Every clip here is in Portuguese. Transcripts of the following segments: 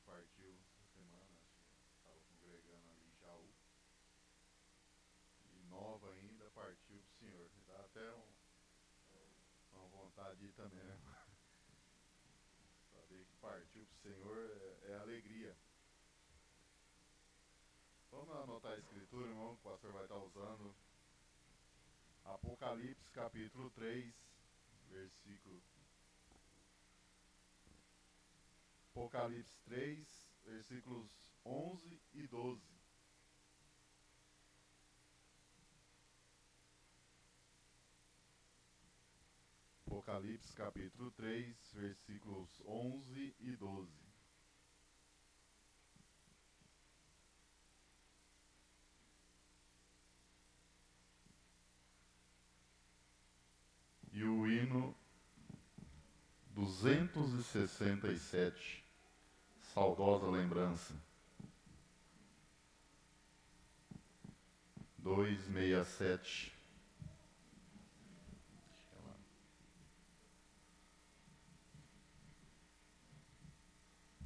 partiu essa semana, estava congregando ali em Jaú. E nova ainda partiu pro Senhor. Dá até uma vontade de ir também, né? Saber que partiu pro Senhor é alegria. Vamos anotar a escritura, irmão, que o pastor vai estar usando. Apocalipse capítulo 3, versículo. Apocalipse 3, versículos 11 e 12. Apocalipse capítulo 3, versículos 11 e 12. E o hino 267, saudosa lembrança. 267.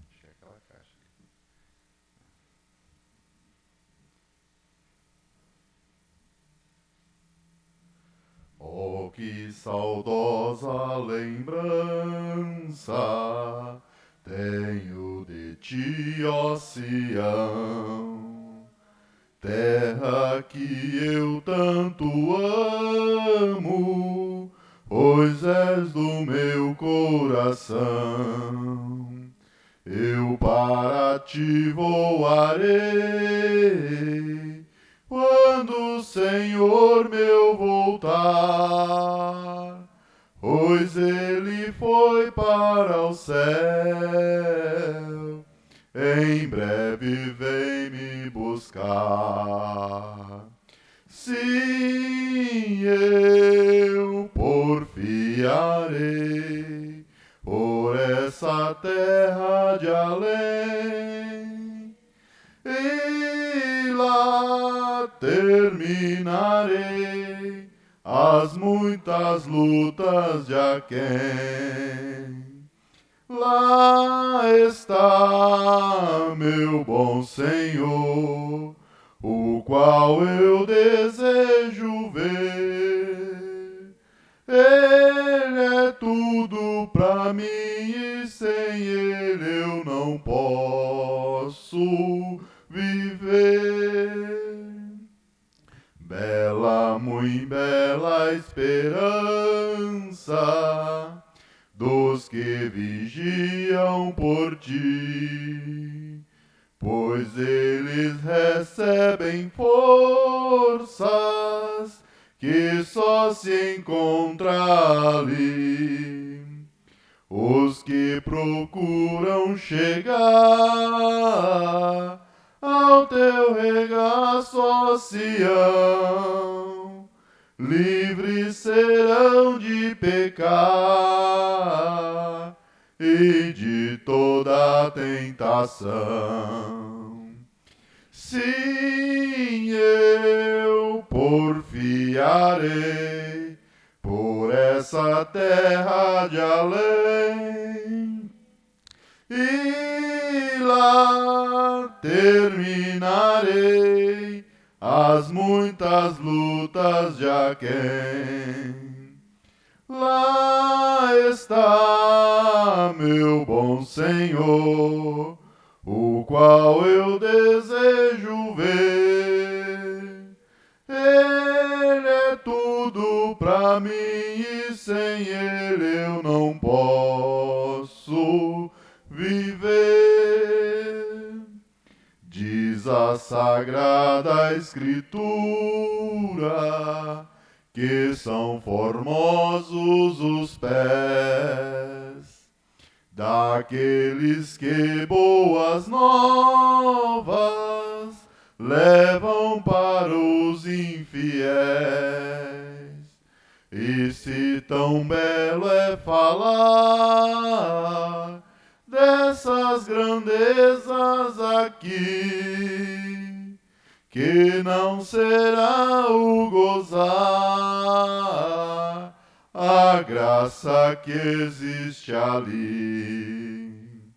Achei aquela caixa ali. Oh, que saudosa lembrança tenho de ti, ó Sião, terra que eu tanto amo, pois és do meu coração. Eu para ti voarei, quando o Senhor meu voltar, pois ele foi para o céu, em breve vem me buscar. Sim, eu porfiarei por essa terra de além, e lá terminarei as muitas lutas de aquém. Lá está meu bom Senhor, o qual eu desejo ver. Ele é tudo pra mim e sem ele eu não posso viver. Bela, muito bela esperança dos que vigiam por ti, pois eles recebem forças que só se encontra ali. Os que procuram chegar ao teu regaço, ó Sião, livres serão de pecar e de toda tentação. Sim, eu porfiarei por essa terra de além, e lá terminarei as muitas lutas de aquém. Lá está meu bom Senhor, o qual eu desejo ver. Ele é tudo pra mim e sem ele eu não posso viver. Diz a Sagrada Escritura que são formosos os pés daqueles que boas novas levam para os infiéis. E se tão belo é falar dessas grandezas aqui, que não será o gozar a graça que existe ali.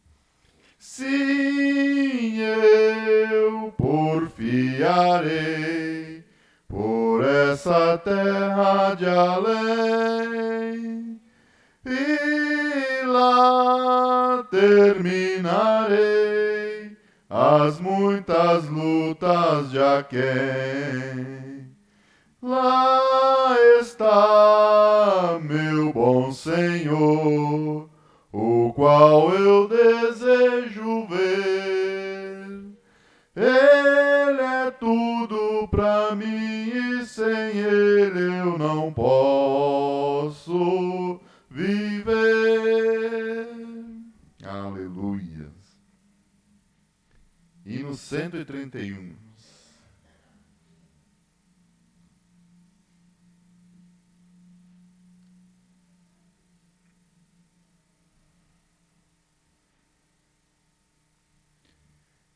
Sim, eu porfiarei por essa terra de além, e lá terminarei as muitas lutas de aquém. Lá está meu bom Senhor, o qual eu desejo ver. Ele é tudo pra mim e sem ele eu não posso viver. Aleluia. Hino 131.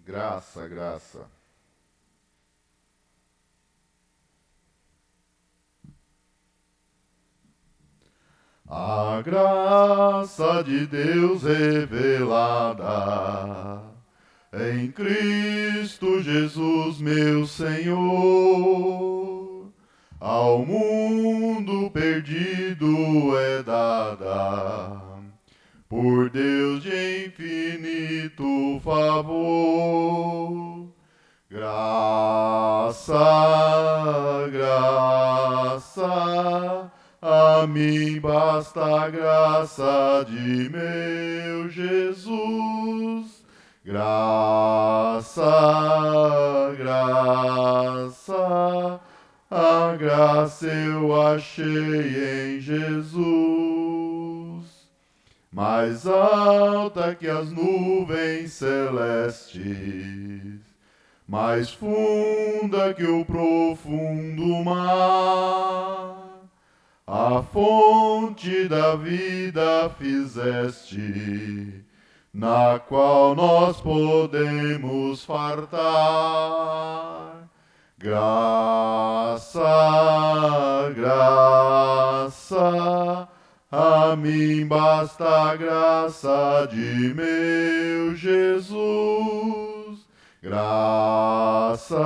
Graça, graça. A graça de Deus revelada em Cristo Jesus, meu Senhor, ao mundo perdido é dada, por Deus de infinito favor. Graça, graça, a mim basta a graça de meu Jesus. Graça, graça, a graça eu achei em Jesus. Mais alta que as nuvens celestes, mais funda que o profundo mar, a fonte da vida fizeste, na qual nós podemos fartar. Graça, graça, a mim basta a graça de meu Jesus. Graça,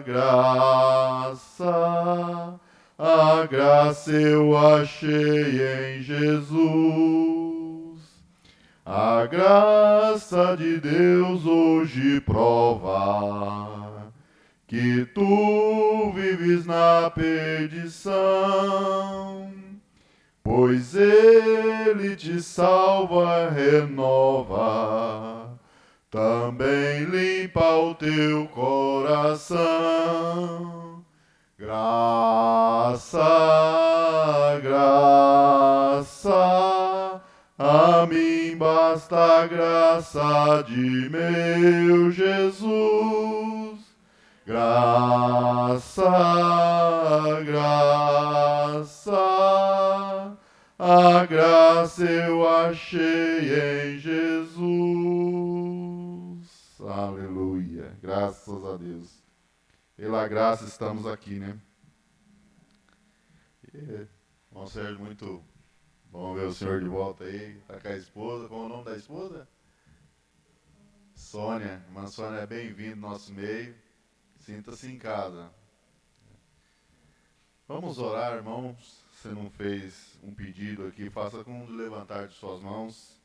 graça, a graça eu achei em Jesus. A graça de Deus hoje prova que tu vives na perdição, pois ele te salva, renova, também limpa o teu coração. Graça, graça, a mim basta a graça de meu Jesus. Graça, graça, a graça eu achei em Jesus. Aleluia. Graças a Deus. Pela graça estamos aqui, né? Bom, Sérgio, muito bom ver o senhor de volta aí. Tá com a esposa. Qual é o nome da esposa? Sônia. Irmã Sônia, é bem-vindo no nosso meio. Sinta-se em casa. Vamos orar, irmãos. Se não fez um pedido aqui, faça com o levantar de suas mãos.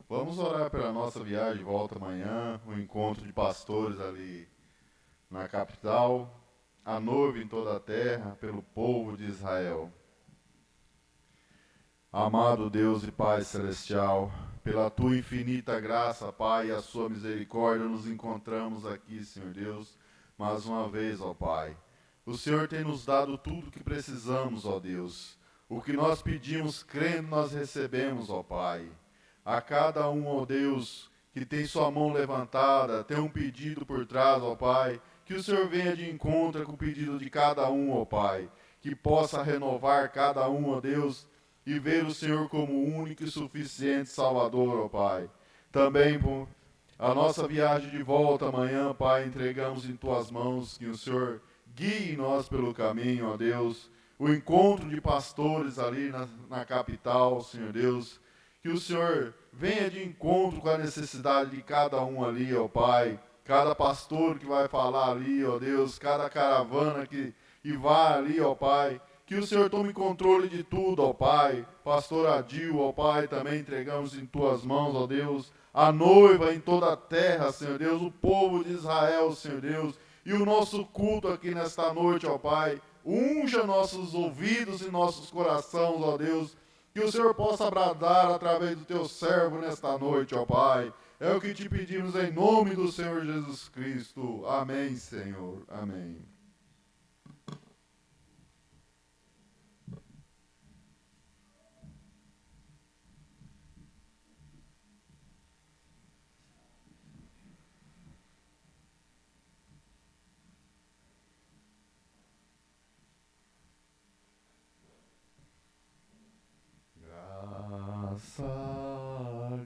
Vamos orar pela nossa viagem de volta amanhã, o encontro de pastores ali na capital, a noiva em toda a terra, pelo povo de Israel. Amado Deus e Pai Celestial, pela Tua infinita graça, Pai, e a Sua misericórdia, nos encontramos aqui, Senhor Deus, mais uma vez, ó Pai. O Senhor tem nos dado tudo o que precisamos, ó Deus. O que nós pedimos, crendo, nós recebemos, ó Pai. A cada um, ó Deus, que tem sua mão levantada, tem um pedido por trás, ó Pai, que o Senhor venha de encontro com o pedido de cada um, ó Pai, que possa renovar cada um, ó Deus, e ver o Senhor como o único e suficiente Salvador, ó Pai. Também, por a nossa viagem de volta amanhã, Pai, entregamos em Tuas mãos, que o Senhor guie nós pelo caminho, ó Deus, o encontro de pastores ali na capital, Senhor Deus, que o Senhor venha de encontro com a necessidade de cada um ali, ó Pai. Cada pastor que vai falar ali, ó Deus, cada caravana que vai ali, ó Pai. Que o Senhor tome controle de tudo, ó Pai. Pastor Adil, ó Pai, também entregamos em Tuas mãos, ó Deus. A noiva em toda a terra, Senhor Deus. O povo de Israel, Senhor Deus. E o nosso culto aqui nesta noite, ó Pai. Unja nossos ouvidos e nossos corações, ó Deus. Que o Senhor possa bradar através do Teu servo nesta noite, ó Pai. É o que te pedimos em nome do Senhor Jesus Cristo. Amém, Senhor. Amém.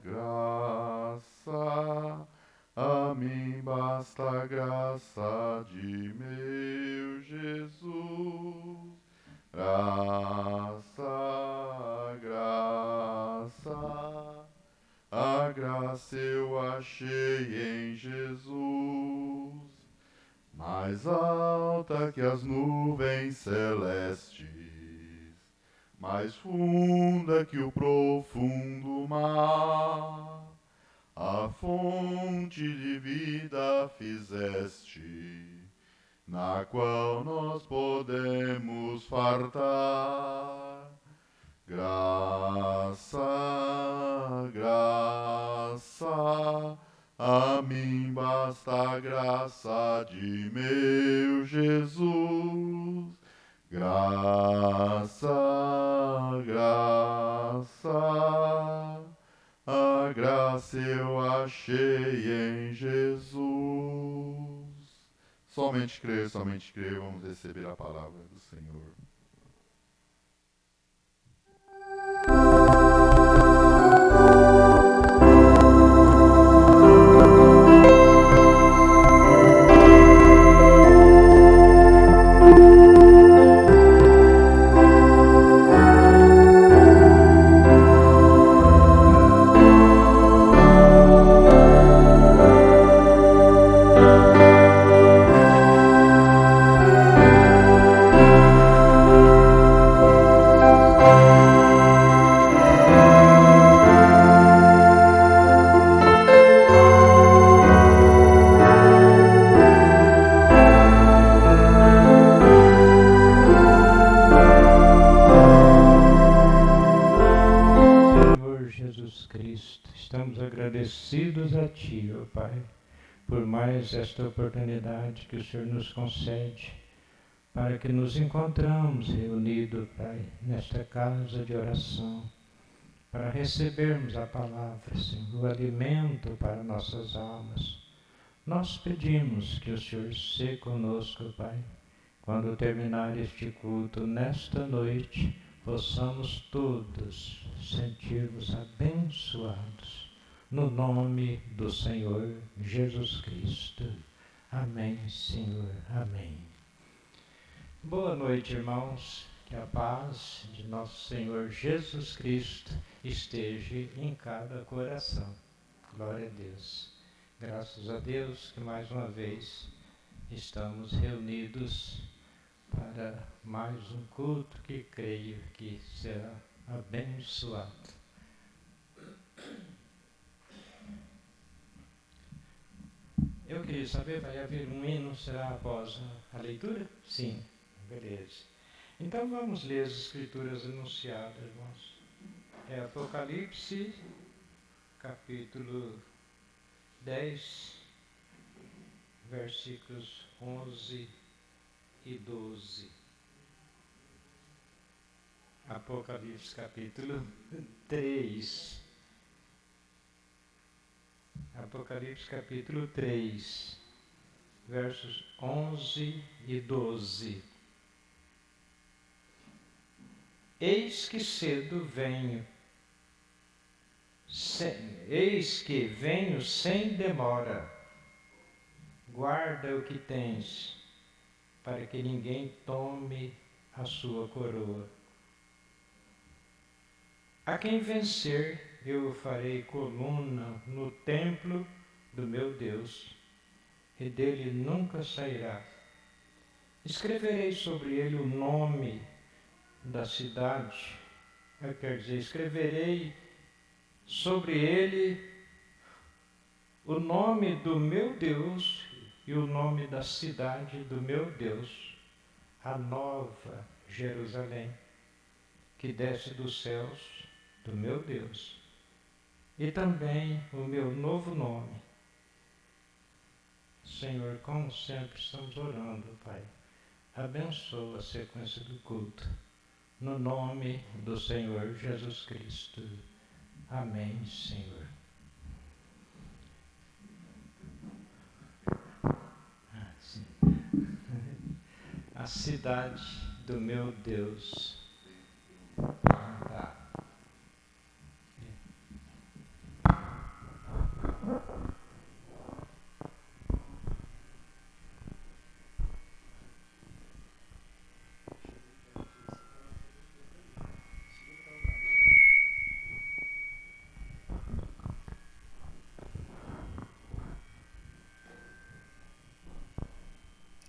Graça, a mim basta a graça de meu Jesus. Graça, a graça eu achei em Jesus, mais alta que as nuvens celestes, mais funda que o profundo mar, a fonte de vida fizeste, na qual nós podemos fartar. Graça, graça, a mim basta a graça de meu Jesus. Graça, graça, a graça eu achei em Jesus. Somente crer, vamos receber a palavra do Senhor. Agradecidos a Ti, ó Pai, por mais esta oportunidade que o Senhor nos concede, para que nos encontramos reunidos, Pai, nesta casa de oração, para recebermos a palavra, Senhor, o alimento para nossas almas. Nós pedimos que o Senhor seja conosco, Pai, quando terminar este culto nesta noite, possamos todos sentir-nos abençoados. No nome do Senhor Jesus Cristo. Amém, Senhor. Amém. Boa noite, irmãos. Que a paz de nosso Senhor Jesus Cristo esteja em cada coração. Glória a Deus. Graças a Deus que mais uma vez estamos reunidos para mais um culto que creio que será abençoado. Eu queria saber, vai haver um hino, será após a leitura? Sim, beleza. Então vamos ler as escrituras anunciadas, irmãos. É Apocalipse, capítulo 10, versículos 11 e 12. Apocalipse, capítulo 3. Apocalipse capítulo 3, versos 11 e 12. Eis que cedo venho, eis que venho sem demora. Guarda o que tens, para que ninguém tome a sua coroa. A quem vencer, eu farei coluna no templo do meu Deus, e dele nunca sairá. Escreverei sobre ele o nome da cidade, quer dizer, escreverei sobre ele o nome do meu Deus e o nome da cidade do meu Deus, a nova Jerusalém, que desce dos céus do meu Deus, e também o meu novo nome. Senhor, como sempre estamos orando, Pai, abençoa a sequência do culto, no nome do Senhor Jesus Cristo. Amém, Senhor. A cidade do meu Deus. Tá.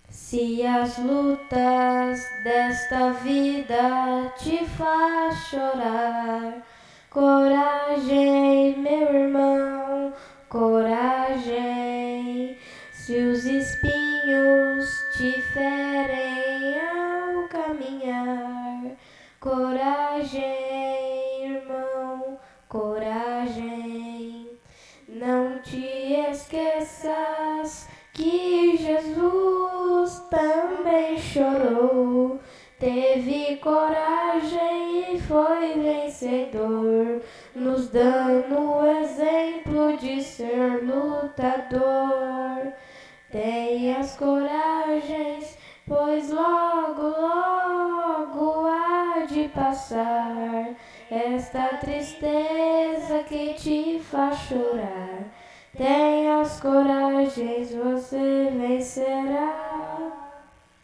Se as lutas desta vida te faz chorar, coragem, meu irmão, coragem. Se os espinhos te ferem ao caminhar, coragem, irmão, coragem. Não te esqueças que Jesus também chorou, teve coragem e foi vencedor, nos dando o exemplo de ser lutador. Tenhas coragens, pois logo, logo há de passar esta tristeza que te faz chorar. Tenhas coragens, você vencerá.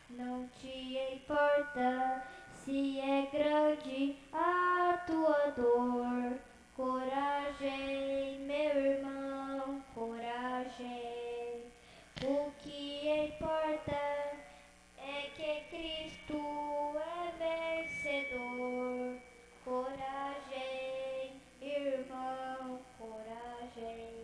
Não te importa se é grande a tua dor. Coragem, meu irmão, coragem. O que importa é que Cristo é vencedor. Coragem, irmão, coragem.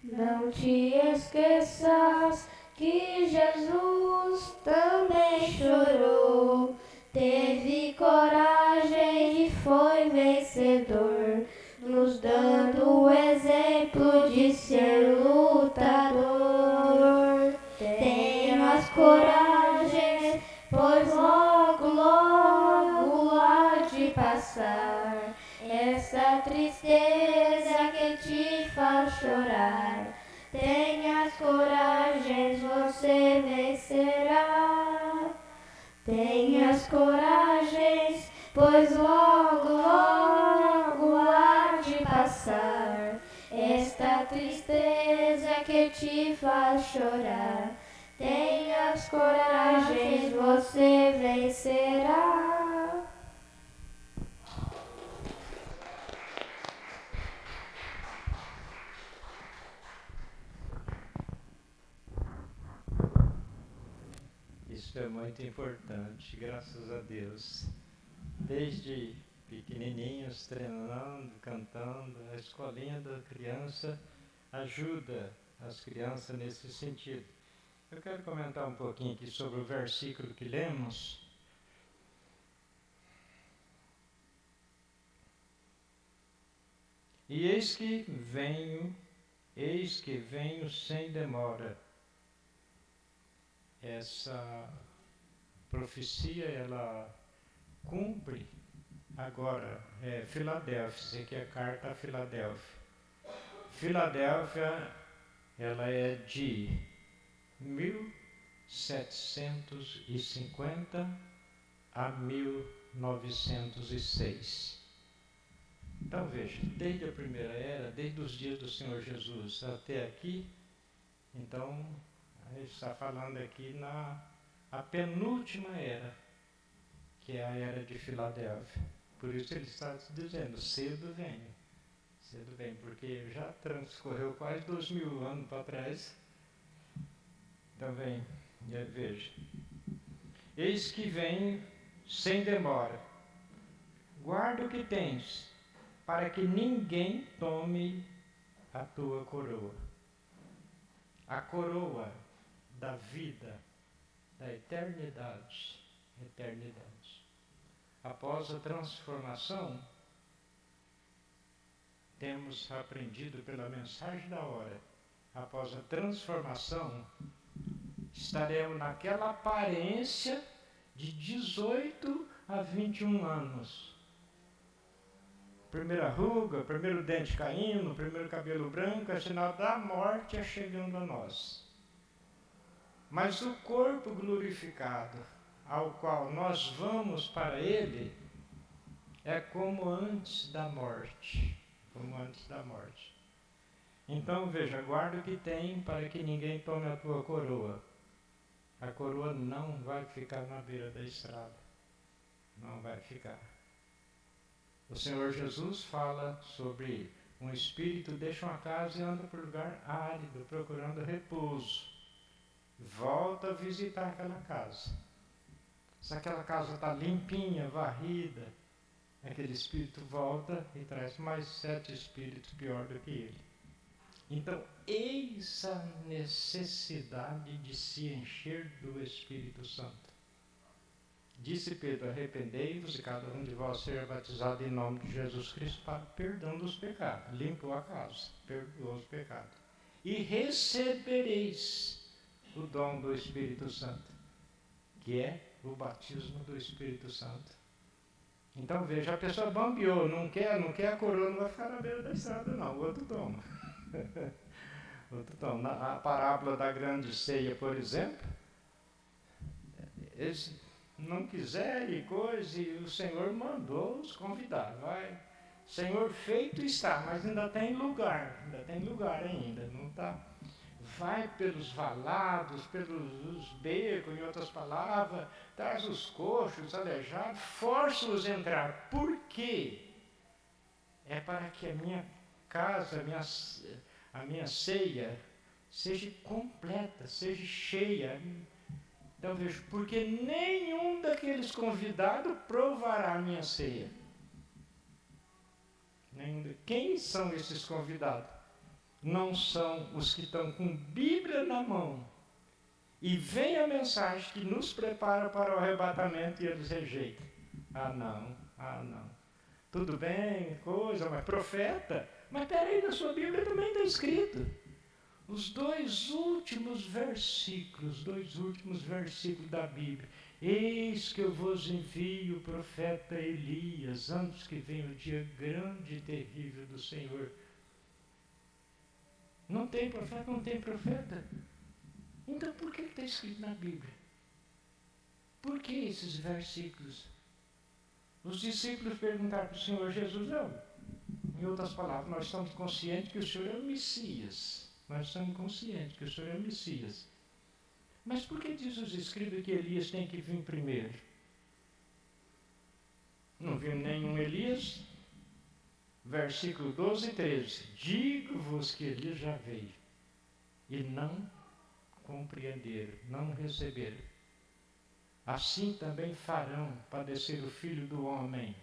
Não te esqueças que Jesus também chorou, teve coragem e foi vencedor, nos dando o exemplo de ser lutador. Tenhas coragem, pois logo, logo há de passar essa tristeza que te faz chorar. Tenhas coragens, você vencerá. Tenhas coragens, pois logo, logo há de passar esta tristeza que te faz chorar. Tenhas coragens, você vencerá. Isso é muito importante, graças a Deus. Desde pequenininhos, treinando, cantando, a escolinha da criança ajuda as crianças nesse sentido. Eu quero comentar um pouquinho aqui sobre o versículo que lemos. E eis que venho sem demora. Essa profecia, ela cumpre agora. Filadélfia, isso aqui é a carta a Filadélfia. Filadélfia, ela é de 1750 a 1906. Então veja, desde a primeira era, desde os dias do Senhor Jesus até aqui, então a gente está falando aqui a penúltima era, que é a era de Filadélfia. Por isso ele está dizendo, cedo venho, Tudo bem, porque já transcorreu quase 2000 anos para trás. Então vem, veja. Eis que vem sem demora. Guarda o que tens, para que ninguém tome a tua coroa. A coroa da vida, da eternidade. Eternidade. Após a transformação, temos aprendido pela mensagem da hora, após a transformação, estaremos naquela aparência de 18 a 21 anos. Primeira ruga, primeiro dente caindo, primeiro cabelo branco, é sinal da morte é chegando a nós. Mas o corpo glorificado, ao qual nós vamos para ele, é como antes da morte. Como antes da morte. Então, veja, guarda o que tem para que ninguém tome a tua coroa. A coroa não vai ficar na beira da estrada. Não vai ficar. O Senhor Jesus fala sobre um espírito deixa uma casa e anda por lugar árido, procurando repouso. Volta a visitar aquela casa. Se aquela casa está limpinha, varrida, aquele espírito volta e traz mais 7 espíritos pior do que ele. Então, eis a necessidade de se encher do Espírito Santo. Disse Pedro, arrependei-vos e cada um de vós seja batizado em nome de Jesus Cristo para perdão dos pecados. Limpou a casa, perdoou os pecados. E recebereis o dom do Espírito Santo, que é o batismo do Espírito Santo. Então veja, a pessoa bambeou, não quer a coroa, não vai ficar na beira da estrada não, o outro toma. Outro toma. Na parábola da grande ceia, por exemplo, eles não quiseram e coisa, e o Senhor mandou os convidar. Vai, Senhor, feito está, mas ainda tem lugar ainda, não está. Vai pelos valados, pelos becos, em outras palavras, traz os coxos, os aleijados, força-os a entrar. Por quê? É para que a minha casa, a minha ceia, seja completa, seja cheia. Então vejo, porque nenhum daqueles convidados provará a minha ceia. Quem são esses convidados? Não são os que estão com Bíblia na mão e vem a mensagem que nos prepara para o arrebatamento e eles rejeitam. Ah não. Tudo bem, coisa, mas profeta? Mas peraí, na sua Bíblia também está escrito. Os dois últimos versículos da Bíblia. Eis que eu vos envio o profeta Elias, antes que venha o dia grande e terrível do Senhor. Não tem profeta? Então por que está escrito na Bíblia? Por que esses versículos? Os discípulos perguntaram para o Senhor Jesus, não. Em outras palavras, nós estamos conscientes que o Senhor é o Messias. Nós estamos conscientes que o Senhor é o Messias. Mas por que diz os escritos que Elias tem que vir primeiro? Não viu nenhum Elias? Versículo 12 e 13. Digo-vos que Elias já veio e não compreenderam, não receberam. Assim também farão padecer o Filho do Homem.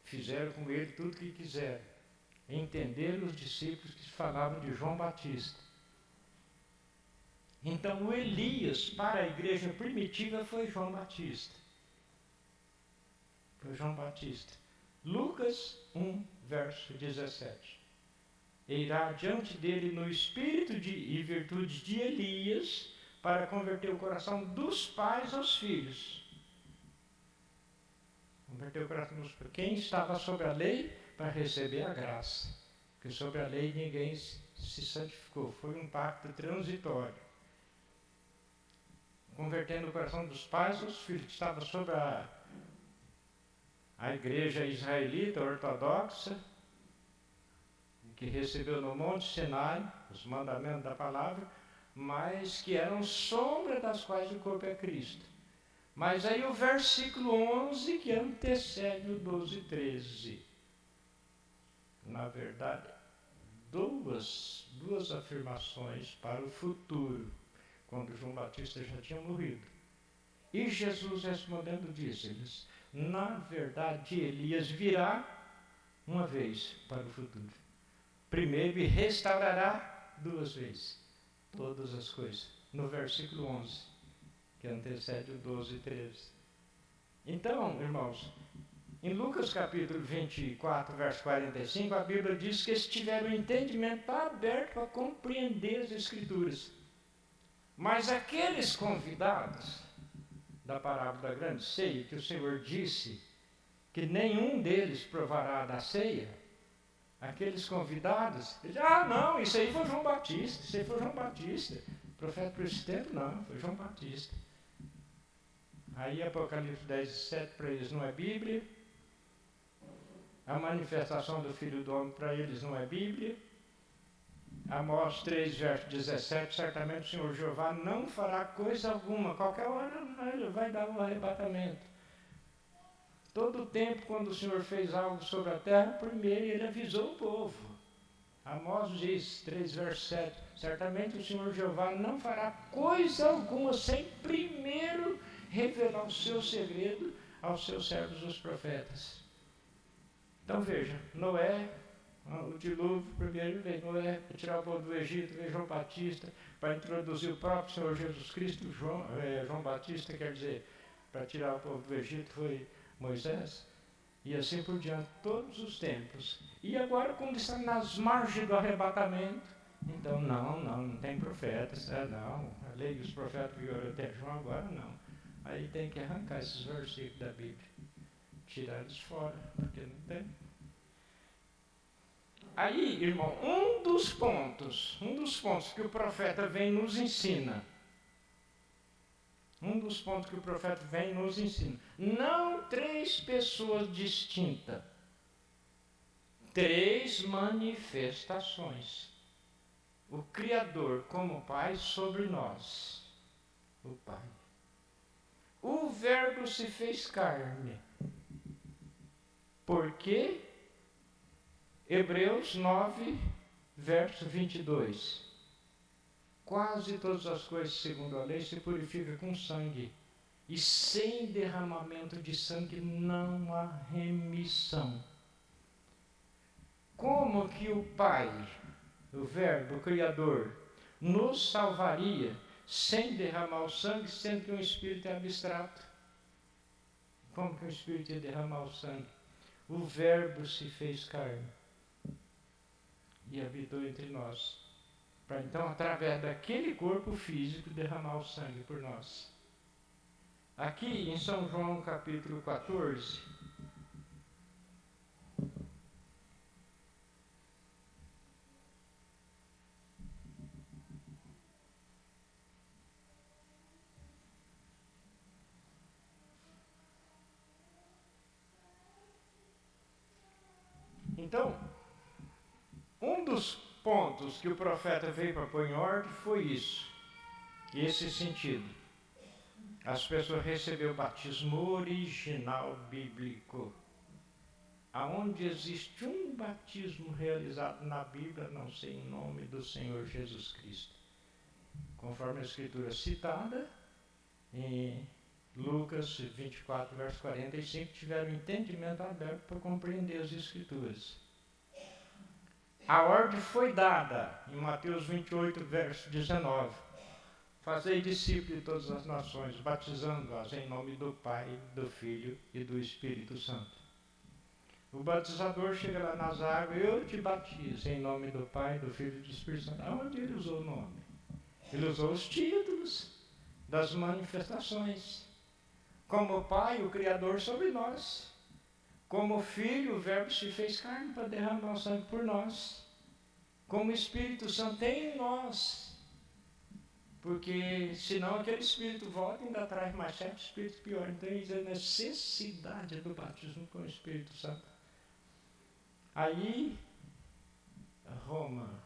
Fizeram com ele tudo o que quiseram. Entenderam os discípulos que falavam de João Batista. Então o Elias para a igreja primitiva foi João Batista. Lucas 1, verso 17. Irá diante dele no espírito e virtude de Elias para converter o coração dos pais aos filhos. Converter o coração dos pais. Quem estava sobre a lei para receber a graça. Porque sobre a lei ninguém se santificou. Foi um pacto transitório. Convertendo o coração dos pais aos filhos, que estava sobre a igreja israelita ortodoxa, que recebeu no Monte Sinai os mandamentos da palavra, mas que eram sombra das quais o corpo é Cristo. Mas aí o versículo 11 que antecede o 12 e 13. Na na verdade, duas afirmações para o futuro, quando João Batista já tinha morrido. E Jesus respondendo disse-lhes: na verdade, Elias virá uma vez para o futuro. Primeiro, e restaurará duas vezes todas as coisas. No versículo 11, que antecede o 12 e 13. Então, irmãos, em Lucas capítulo 24, verso 45, a Bíblia diz que eles tiveram o entendimento aberto para compreender as Escrituras. Mas aqueles convidados da parábola da grande ceia, que o Senhor disse que nenhum deles provará da ceia, aqueles convidados, eles, não, isso aí foi João Batista, O profeta por esse tempo não, foi João Batista. Aí Apocalipse 10, 7 para eles não é Bíblia, a manifestação do Filho do Homem para eles não é Bíblia, Amós 3, verso 17, certamente o Senhor Jeová não fará coisa alguma, qualquer hora ele vai dar um arrebatamento. Todo o tempo, quando o Senhor fez algo sobre a terra, primeiro ele avisou o povo. Amós diz, 3, verso 7, certamente o Senhor Jeová não fará coisa alguma sem primeiro revelar o seu segredo aos seus servos os profetas. Então veja, Noé, o dilúvio, primeiro veio Noé para tirar o povo do Egito, veio João Batista para introduzir o próprio Senhor Jesus Cristo. João Batista, quer dizer, para tirar o povo do Egito foi Moisés, e assim por diante, todos os tempos. E agora, quando está nas margens do arrebatamento, então não tem profetas, não, a lei dos profetas vigorou até João, agora não. Aí tem que arrancar esses versículos da Bíblia, tirar eles fora, porque não tem. Aí, irmão, um dos pontos que o profeta vem nos ensina, não três pessoas distintas, três manifestações. O Criador como Pai sobre nós, o Pai. O Verbo se fez carne. Por quê? Hebreus 9, verso 22. Quase todas as coisas, segundo a lei, se purificam com sangue. E sem derramamento de sangue não há remissão. Como que o Pai, o Verbo, o Criador, nos salvaria sem derramar o sangue, sendo que um Espírito é abstrato? Como que o Espírito ia derramar o sangue? O Verbo se fez carne e habitou entre nós, para então, através daquele corpo físico, derramar o sangue por nós. Aqui em São João capítulo 14, então, um dos pontos que o profeta veio para pôr em ordem foi isso, esse sentido. As pessoas receberam o batismo original bíblico. Aonde existe um batismo realizado na Bíblia, não sei, em nome do Senhor Jesus Cristo. Conforme a Escritura citada, em Lucas 24, verso 45, tiveram entendimento aberto para compreender as Escrituras. A ordem foi dada em Mateus 28, verso 19. Fazei discípulos de todas as nações, batizando-as em nome do Pai, do Filho e do Espírito Santo. O batizador chega lá nas águas, eu te batizo em nome do Pai, do Filho e do Espírito Santo. Aonde ele usou o nome? Ele usou os títulos das manifestações. Como Pai, o Criador sobre nós. Como Filho, o Verbo se fez carne para derramar o sangue por nós. Como Espírito Santo em nós. Porque senão aquele Espírito volta e ainda traz mais 7 Espíritos piores. Então ele diz a necessidade do batismo com o Espírito Santo. Aí, Roma,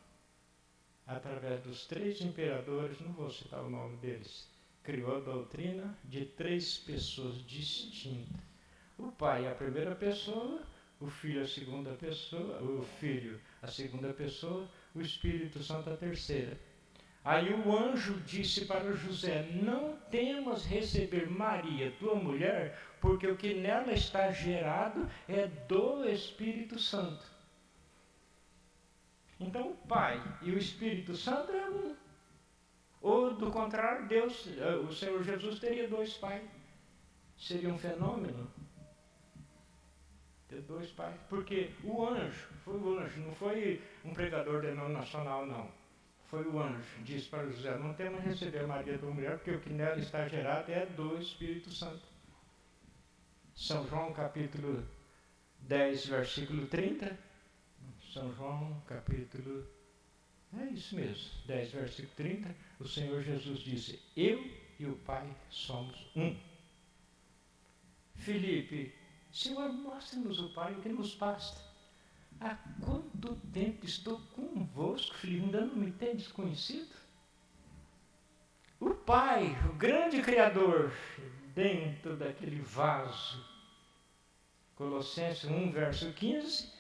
através dos 3 imperadores, não vou citar o nome deles, criou a doutrina de 3 pessoas distintas. O Pai é a primeira pessoa, o Filho a segunda pessoa, o Filho a segunda pessoa, o Espírito Santo a terceira. Aí o anjo disse para José: não temas receber Maria, tua mulher, porque o que nela está gerado é do Espírito Santo. Então o Pai e o Espírito Santo é um. Ou do contrário, Deus, o Senhor Jesus teria dois pais. Seria um fenômeno ter dois pais. Porque o anjo, não foi um pregador denominacional, não. Foi o anjo, disse para José: não temos que receber Maria tua mulher, porque o que nela está gerado é do Espírito Santo. São João capítulo 10, versículo 30. São João capítulo, é isso mesmo, 10, versículo 30. O Senhor Jesus disse: eu e o Pai somos um. Filipe: Senhor, mostra-nos o Pai, o que nos basta. Há quanto tempo estou convosco, Filipe, ainda não me tendes conhecido? O Pai, o grande Criador, dentro daquele vaso. Colossenses 1, verso 15,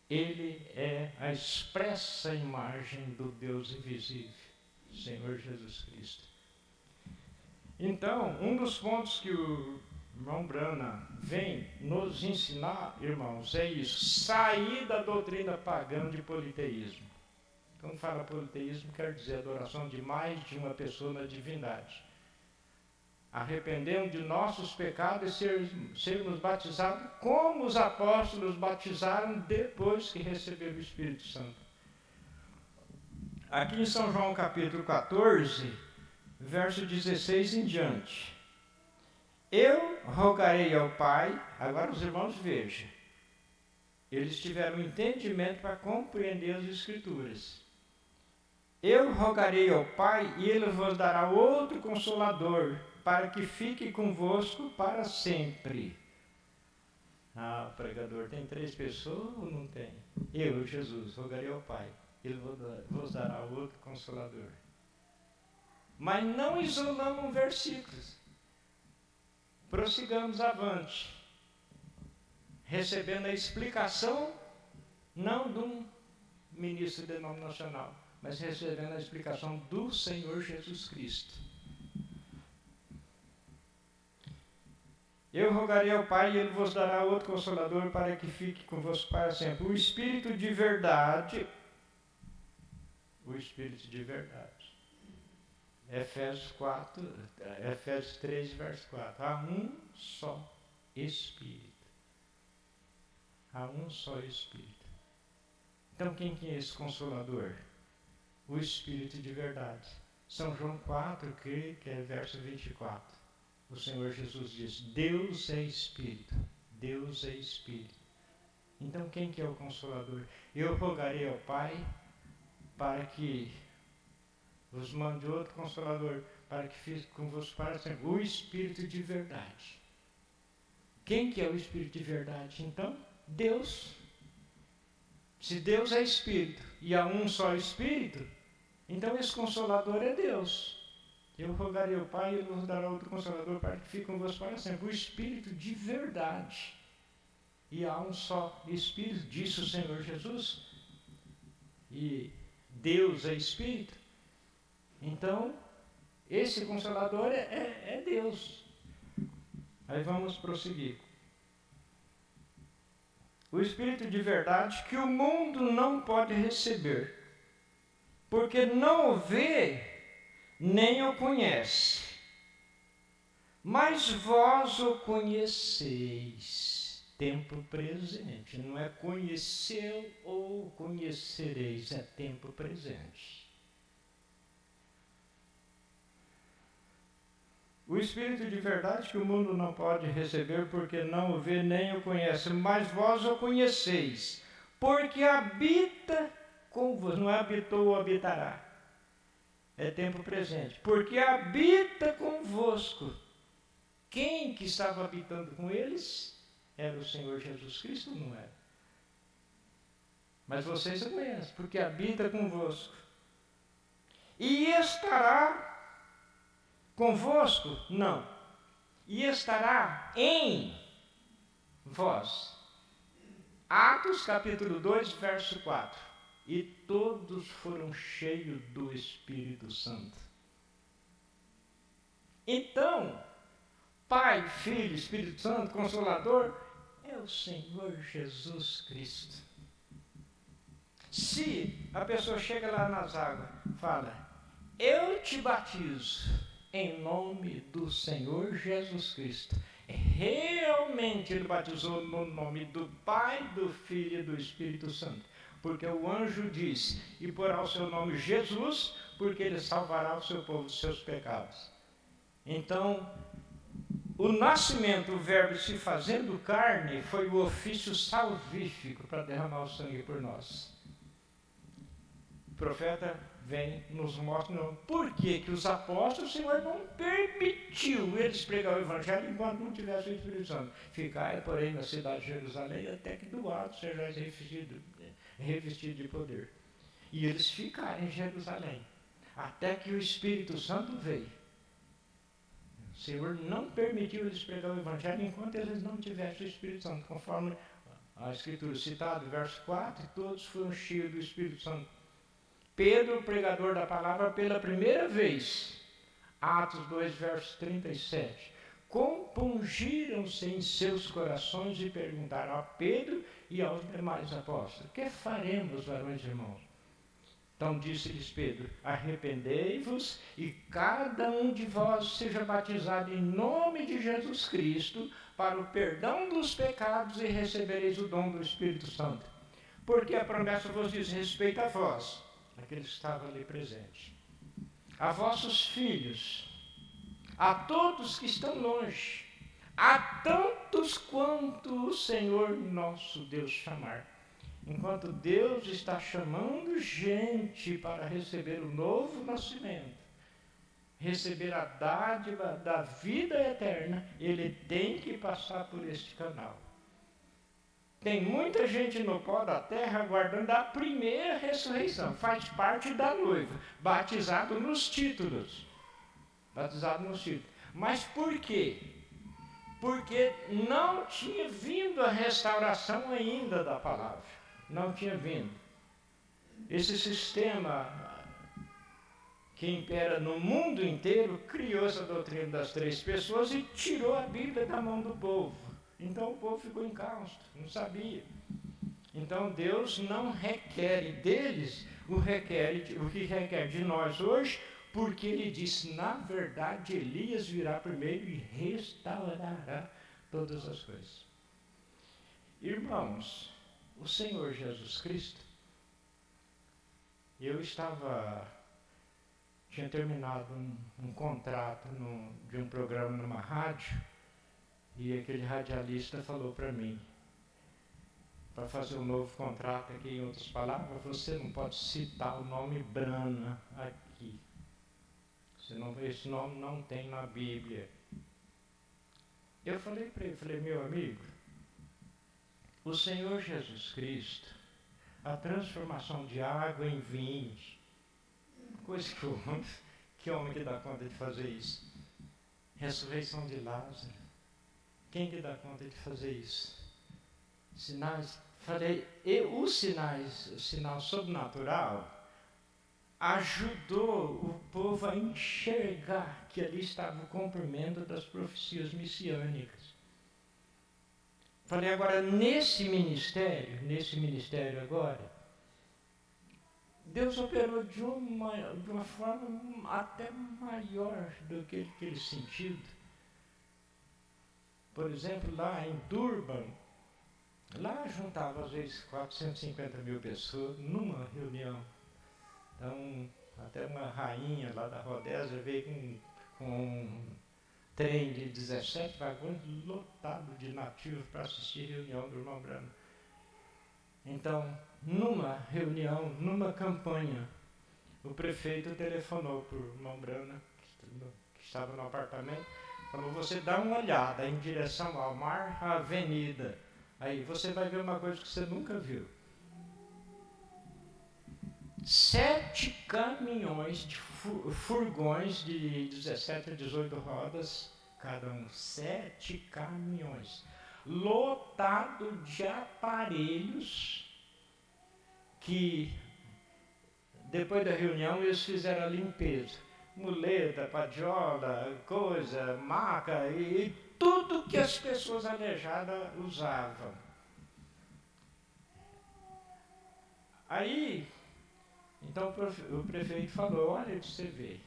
ele é a expressa imagem do Deus invisível, Senhor Jesus Cristo. Então, um dos pontos que o irmão Brana vem nos ensinar, irmãos, é isso: sair da doutrina pagã de politeísmo. Quando fala politeísmo, quer dizer adoração de mais de uma pessoa na divindade. Arrependemos de nossos pecados e sermos batizados como os apóstolos batizaram depois que receberam o Espírito Santo. Aqui em São João capítulo 14, verso 16 em diante: eu rogarei ao Pai. Agora os irmãos vejam, eles tiveram entendimento para compreender as Escrituras. Eu rogarei ao Pai e Ele vos dará outro Consolador, para que fique convosco para sempre. Ah, pregador, tem 3 pessoas ou não tem? Eu, Jesus, rogarei ao Pai, Ele vos dará outro Consolador. Mas não isolamos versículos. Prossigamos avante, recebendo a explicação, não de um ministro denominacional, mas recebendo a explicação do Senhor Jesus Cristo. Eu rogarei ao Pai e Ele vos dará outro Consolador para que fique convosco para sempre. O Espírito de verdade. O Espírito de verdade. Efésios 3, verso 4. Há um só Espírito. Há um só Espírito. Então quem que é esse Consolador? O Espírito de verdade. São João 4, que é verso 24. O Senhor Jesus diz: Deus é Espírito. Deus é Espírito. Então quem que é o Consolador? Eu rogarei ao Pai para que vos mande outro Consolador, para que fique convosco para sempre. O Espírito de verdade. Quem que é o Espírito de verdade? Então, Deus. Se Deus é Espírito e há um só Espírito, então esse Consolador é Deus. Eu rogarei ao Pai e Ele vos dará outro Consolador para que fique convosco para sempre. O Espírito de verdade. E há um só Espírito, disse o Senhor Jesus. E Deus é Espírito. Então, esse Consolador é Deus. Aí vamos prosseguir. O Espírito de verdade que o mundo não pode receber, porque não o vê, nem o conhece. Mas vós o conheceis. Tempo presente. Não é conheceu ou conhecereis, é tempo presente. O Espírito de verdade que o mundo não pode receber, porque não o vê nem o conhece, mas vós o conheceis, porque habita convosco. Não é habitou ou habitará, é tempo presente. Porque habita convosco. Quem que estava habitando com eles? Era o Senhor Jesus Cristo, não era? Mas vocês o conhecem, porque habita convosco. E estará convosco? Não. E estará em vós. Atos capítulo 2, verso 4. E todos foram cheios do Espírito Santo. Então, Pai, Filho, Espírito Santo, Consolador, é o Senhor Jesus Cristo. Se a pessoa chega lá nas águas, fala, eu te batizo em nome do Senhor Jesus Cristo. Realmente ele batizou no nome do Pai, do Filho e do Espírito Santo. Porque o anjo diz, e porá o seu nome Jesus, porque ele salvará o seu povo dos seus pecados. Então, o nascimento, o verbo se fazendo carne, foi o ofício salvífico para derramar o sangue por nós. O profeta vem, nos mostra por que os apóstolos, o Senhor não permitiu eles pregar o evangelho enquanto não tivesse o Espírito Santo. Ficai, porém, na cidade de Jerusalém, até que do alto sejais revestido de poder. E eles ficaram em Jerusalém, até que o Espírito Santo veio. O Senhor não permitiu eles pregar o evangelho enquanto eles não tivessem o Espírito Santo, conforme a Escritura citada, verso 4, e todos foram cheios do Espírito Santo. Pedro, o pregador da palavra, pela primeira vez, Atos 2, verso 37, compungiram-se em seus corações e perguntaram a Pedro e aos demais apóstolos, que faremos, varões e irmãos? Então disse-lhes Pedro, arrependei-vos e cada um de vós seja batizado em nome de Jesus Cristo para o perdão dos pecados e recebereis o dom do Espírito Santo. Porque a promessa vos diz respeito a vós, aqueles que estavam ali presentes, a vossos filhos, a todos que estão longe, a tantos quanto o Senhor nosso Deus chamar. Enquanto Deus está chamando gente para receber o novo nascimento, receber a dádiva da vida eterna, ele tem que passar por este canal. Tem muita gente no pó da terra aguardando a primeira ressurreição, faz parte da noiva, batizado nos títulos. Mas por quê? Porque não tinha vindo a restauração ainda da palavra. Não tinha vindo. Esse sistema que impera no mundo inteiro criou essa doutrina das três pessoas e tirou a Bíblia da mão do povo. Então o povo ficou incausto, não sabia. Então Deus não requer deles o que requer de nós hoje, porque ele disse, na verdade, Elias virá primeiro e restaurará todas as coisas. Irmãos, o Senhor Jesus Cristo, tinha terminado um contrato de um programa numa rádio, e aquele radialista falou para mim, para fazer um novo contrato aqui, em outras palavras, você não pode citar o nome Brana aqui. Esse nome não tem na Bíblia. Eu falei para ele, meu amigo, o Senhor Jesus Cristo, a transformação de água em vinho, coisa que homem que dá conta de fazer isso? Ressurreição de Lázaro, quem que dá conta de fazer isso? Sinais, o sinal sobrenatural ajudou o povo a enxergar que ali estava o cumprimento das profecias messiânicas. Falei, agora, nesse ministério agora, Deus operou de uma forma até maior do que aquele sentido. Por exemplo, lá em Durban, lá juntava às vezes 450 mil pessoas numa reunião. Então, até uma rainha lá da Rodésia veio com um trem de 17 vagões lotado de nativos para assistir a reunião do irmão Brana. Então, numa reunião, numa campanha, o prefeito telefonou para o irmão Brana, que estava no apartamento, falou, você dá uma olhada em direção ao mar, à avenida, aí você vai ver uma coisa que você nunca viu. 7 caminhões de furgões de 17 a 18 rodas, cada um, 7 caminhões, lotado de aparelhos que, depois da reunião, eles fizeram a limpeza. Muleta, padiola, coisa, maca e tudo que as pessoas aleijadas usavam. Aí, então o prefeito falou, olha para você ver,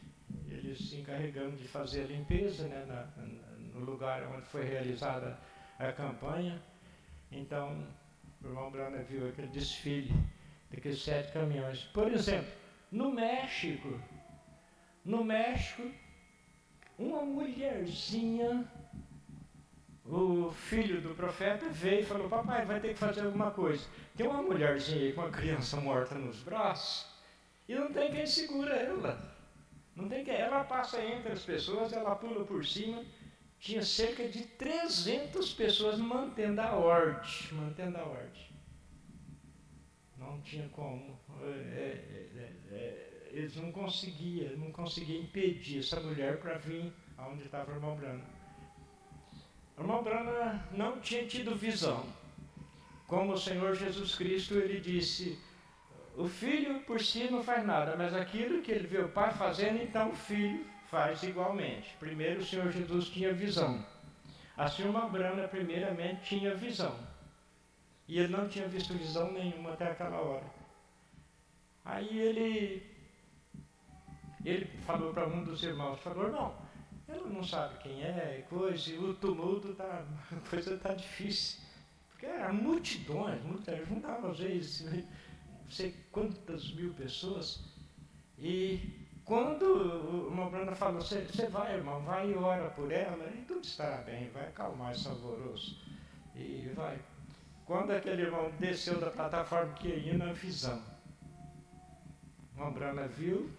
eles se encarregando de fazer a limpeza, né, no lugar onde foi realizada a campanha. Então, o irmão Brana viu aquele desfile daqueles 7 caminhões. Por exemplo, no México, uma mulherzinha, o filho do profeta veio e falou, papai, vai ter que fazer alguma coisa. Tem uma mulherzinha aí com uma criança morta nos braços e não tem quem segura ela. Não tem quem. Ela passa entre as pessoas, ela pula por cima. Tinha cerca de 300 pessoas mantendo a ordem. Não tinha como. Eles não conseguiam impedir essa mulher para vir aonde estava o irmão Brana. O irmão Brana não tinha tido visão. Como o Senhor Jesus Cristo, ele disse, o filho por si não faz nada, mas aquilo que ele vê o pai fazendo, então o filho faz igualmente. Primeiro o Senhor Jesus tinha visão. Assim o irmão Brana primeiramente tinha visão. E ele não tinha visto visão nenhuma até aquela hora. Aí ele falou para um dos irmãos, falou, irmão, ela não sabe quem é, coisa, e o tumulto a coisa está difícil. Porque eram multidões, juntavam às vezes, não sei quantas mil pessoas. E quando o irmão Brana falou, você vai, irmão, vai e ora por ela, e tudo estará bem, vai acalmar esse alvoroço. E vai. Quando aquele irmão desceu da plataforma que ia na visão, o irmão Brana viu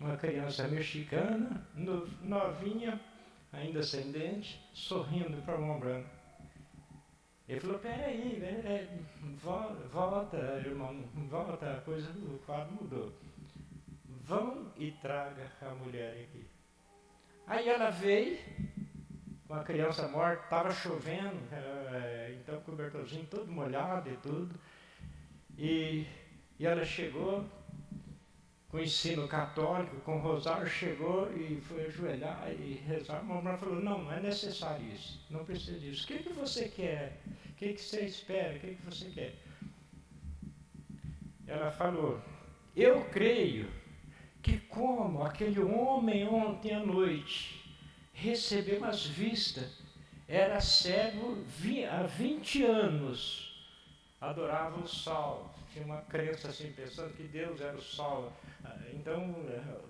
uma criança mexicana, novinha, ainda ascendente, sorrindo para o irmão Brana. Ele falou, peraí, volta, irmão, volta, a coisa do quadro mudou. Vão e traga a mulher aqui. Aí ela veio, com a criança morta, estava chovendo, então o cobertorzinho todo molhado e tudo. E ela chegou, com o ensino católico, com o rosário, chegou e foi ajoelhar e rezar. A mamãe falou, não é necessário isso, não precisa disso. O que você quer? O que você espera? O que você quer? Ela falou, eu creio que como aquele homem ontem à noite recebeu as vistas, era cego há 20 anos, adorava o sol. Tinha uma crença assim, pensando que Deus era o sol. Então,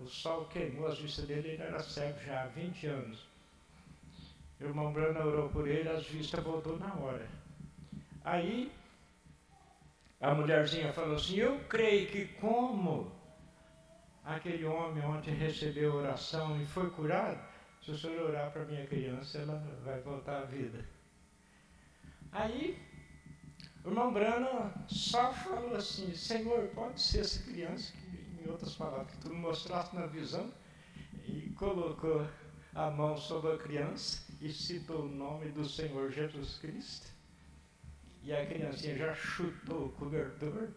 o sol queimou as vistas dele, ele era cego já há 20 anos. O irmão Brana orou por ele, as vistas voltou na hora. Aí, a mulherzinha falou assim, eu creio que como aquele homem ontem recebeu oração e foi curado, se o senhor orar para minha criança, ela vai voltar à vida. Aí, o irmão Brana só falou assim, Senhor, pode ser essa criança, que, em outras palavras, que tu me mostraste na visão, e colocou a mão sobre a criança e citou o nome do Senhor Jesus Cristo. E a criancinha já chutou o cobertor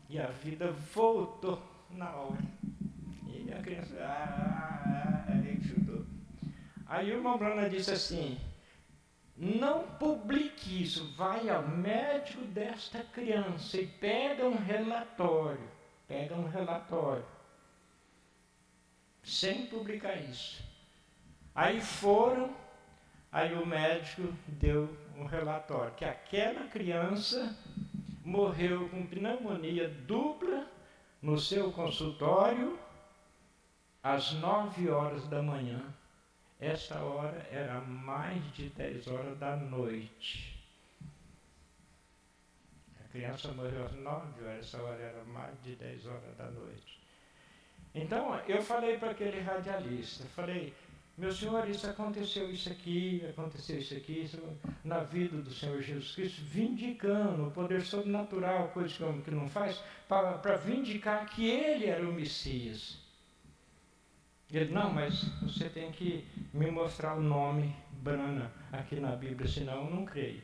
e a vida voltou na hora. E a criança, chutou. Aí o irmão Brana disse assim, não publique isso, vai ao médico desta criança e pega um relatório, sem publicar isso. Aí foram, aí o médico deu um relatório, que aquela criança morreu com pneumonia dupla no seu consultório às 9 horas da manhã. Esta hora era mais de 10 horas da noite. A criança morreu às 9 horas, essa hora era mais de 10 horas da noite. Então, eu falei para aquele radialista, falei, meu senhor, isso aconteceu isso aqui, isso na vida do Senhor Jesus Cristo, vindicando o poder sobrenatural, coisa que o homem que não faz, para vindicar que ele era o Messias. Ele, não, mas você tem que me mostrar o nome Brana aqui na Bíblia, senão eu não creio.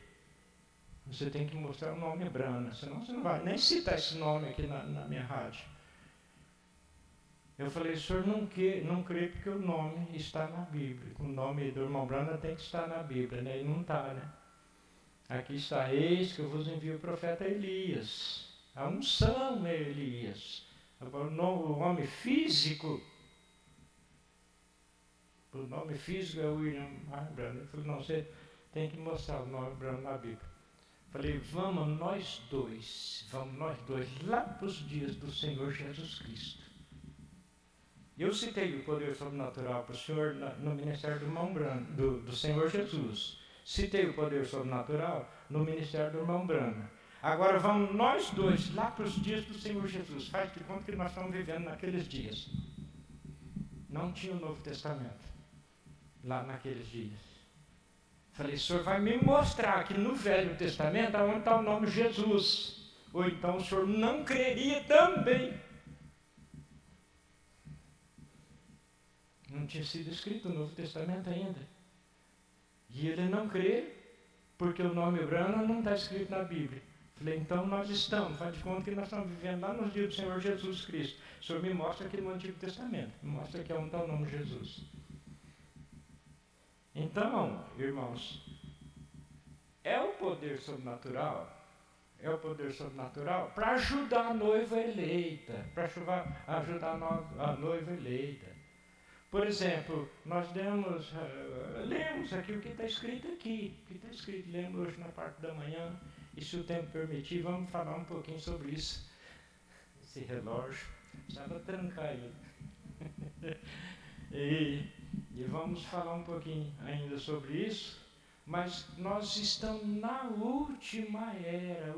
Você tem que mostrar o nome Brana, senão você não vai nem citar esse nome aqui na minha rádio. Eu falei, o senhor não crê porque o nome está na Bíblia. O nome do irmão Brana tem que estar na Bíblia, né? E não está, né? Aqui está, eis que eu vos envio o profeta Elias. A unção é Elias. Agora o nome físico, é o William Brana. Eu falei, não, você tem que mostrar o nome Brana na Bíblia. Falei, vamos nós dois lá para os dias do Senhor Jesus Cristo. Eu citei o poder sobrenatural para o senhor no ministério do irmão Brana, do Senhor Jesus. Citei o poder sobrenatural no ministério do irmão Brana. Agora vamos nós dois lá para os dias do Senhor Jesus. Faz de conta que nós estamos vivendo naqueles dias. Não tinha o Novo Testamento lá naqueles dias. Falei, o senhor vai me mostrar aqui no Velho Testamento onde está o nome Jesus. Ou então o senhor não creria também. Não tinha sido escrito o Novo Testamento ainda. E ele não crê, porque o nome Brana não está escrito na Bíblia. Falei, então nós estamos, faz de conta que nós estamos vivendo lá nos dias do Senhor Jesus Cristo. O senhor me mostra aqui no Antigo Testamento, me mostra aqui onde está o nome Jesus. Então, irmãos, é o poder sobrenatural para ajudar a noiva eleita, para ajudar a noiva eleita. Por exemplo, nós lemos aqui o que está escrito aqui, lemos hoje na parte da manhã, e se o tempo permitir, vamos falar um pouquinho sobre isso. Esse relógio, precisava trancar ele. E vamos falar um pouquinho ainda sobre isso, mas nós estamos na última era,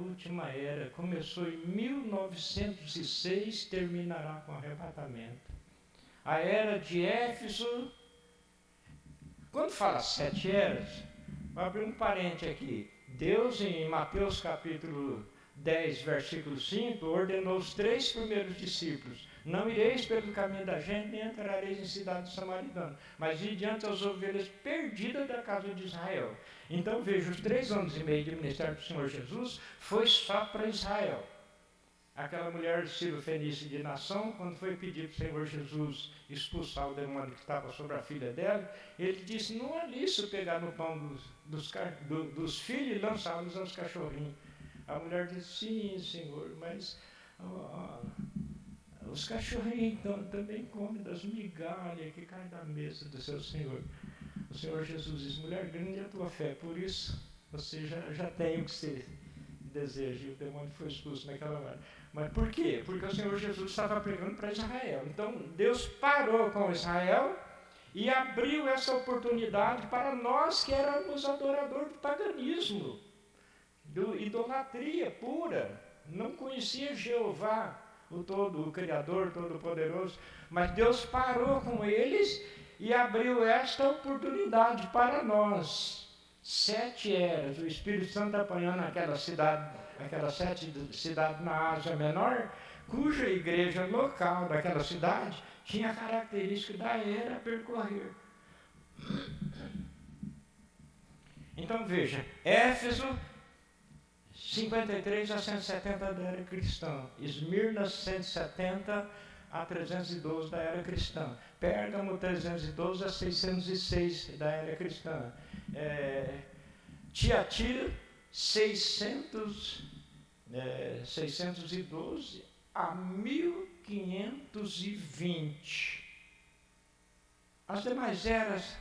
começou em 1906, terminará com o arrebatamento. A era de Éfeso, quando fala 7 eras, vou abrir um parente aqui. Deus, em Mateus capítulo 10, versículo 5, ordenou os 3 primeiros discípulos: não ireis pelo caminho da gente, nem entrareis em cidade samaritana, mas ir diante das ovelhas perdidas da casa de Israel. Então veja, os 3 anos e meio de ministério do Senhor Jesus foi só para Israel. Aquela mulher sírio-fenícia de nação, quando foi pedir para o Senhor Jesus expulsar o demônio que estava sobre a filha dela, ele disse, não é lícito pegar no pão dos filhos e lançá-los aos cachorrinhos. A mulher disse, sim, Senhor, mas os cachorrinhos também comem das migalhas que caem da mesa do seu Senhor. O Senhor Jesus disse, mulher, grande é a tua fé, por isso você já tem o que você deseja. E o demônio foi expulso naquela hora. Mas por quê? Porque o Senhor Jesus estava pregando para Israel. Então Deus parou com Israel e abriu essa oportunidade para nós que éramos adoradores do paganismo, do idolatria pura. Não conhecia Jeová, o Criador, Todo-Poderoso, mas Deus parou com eles e abriu esta oportunidade para nós. 7 eras, o Espírito Santo apanhando aquelas 7 cidades na Ásia Menor, cuja igreja local daquela cidade tinha a característica da era a percorrer. Então veja, Éfeso 53 a 170 da era cristã, Esmirna 170 a 312 da era cristã, Pérgamo 312 a 606 da era cristã, Tiatira 612 a 1520. As demais eras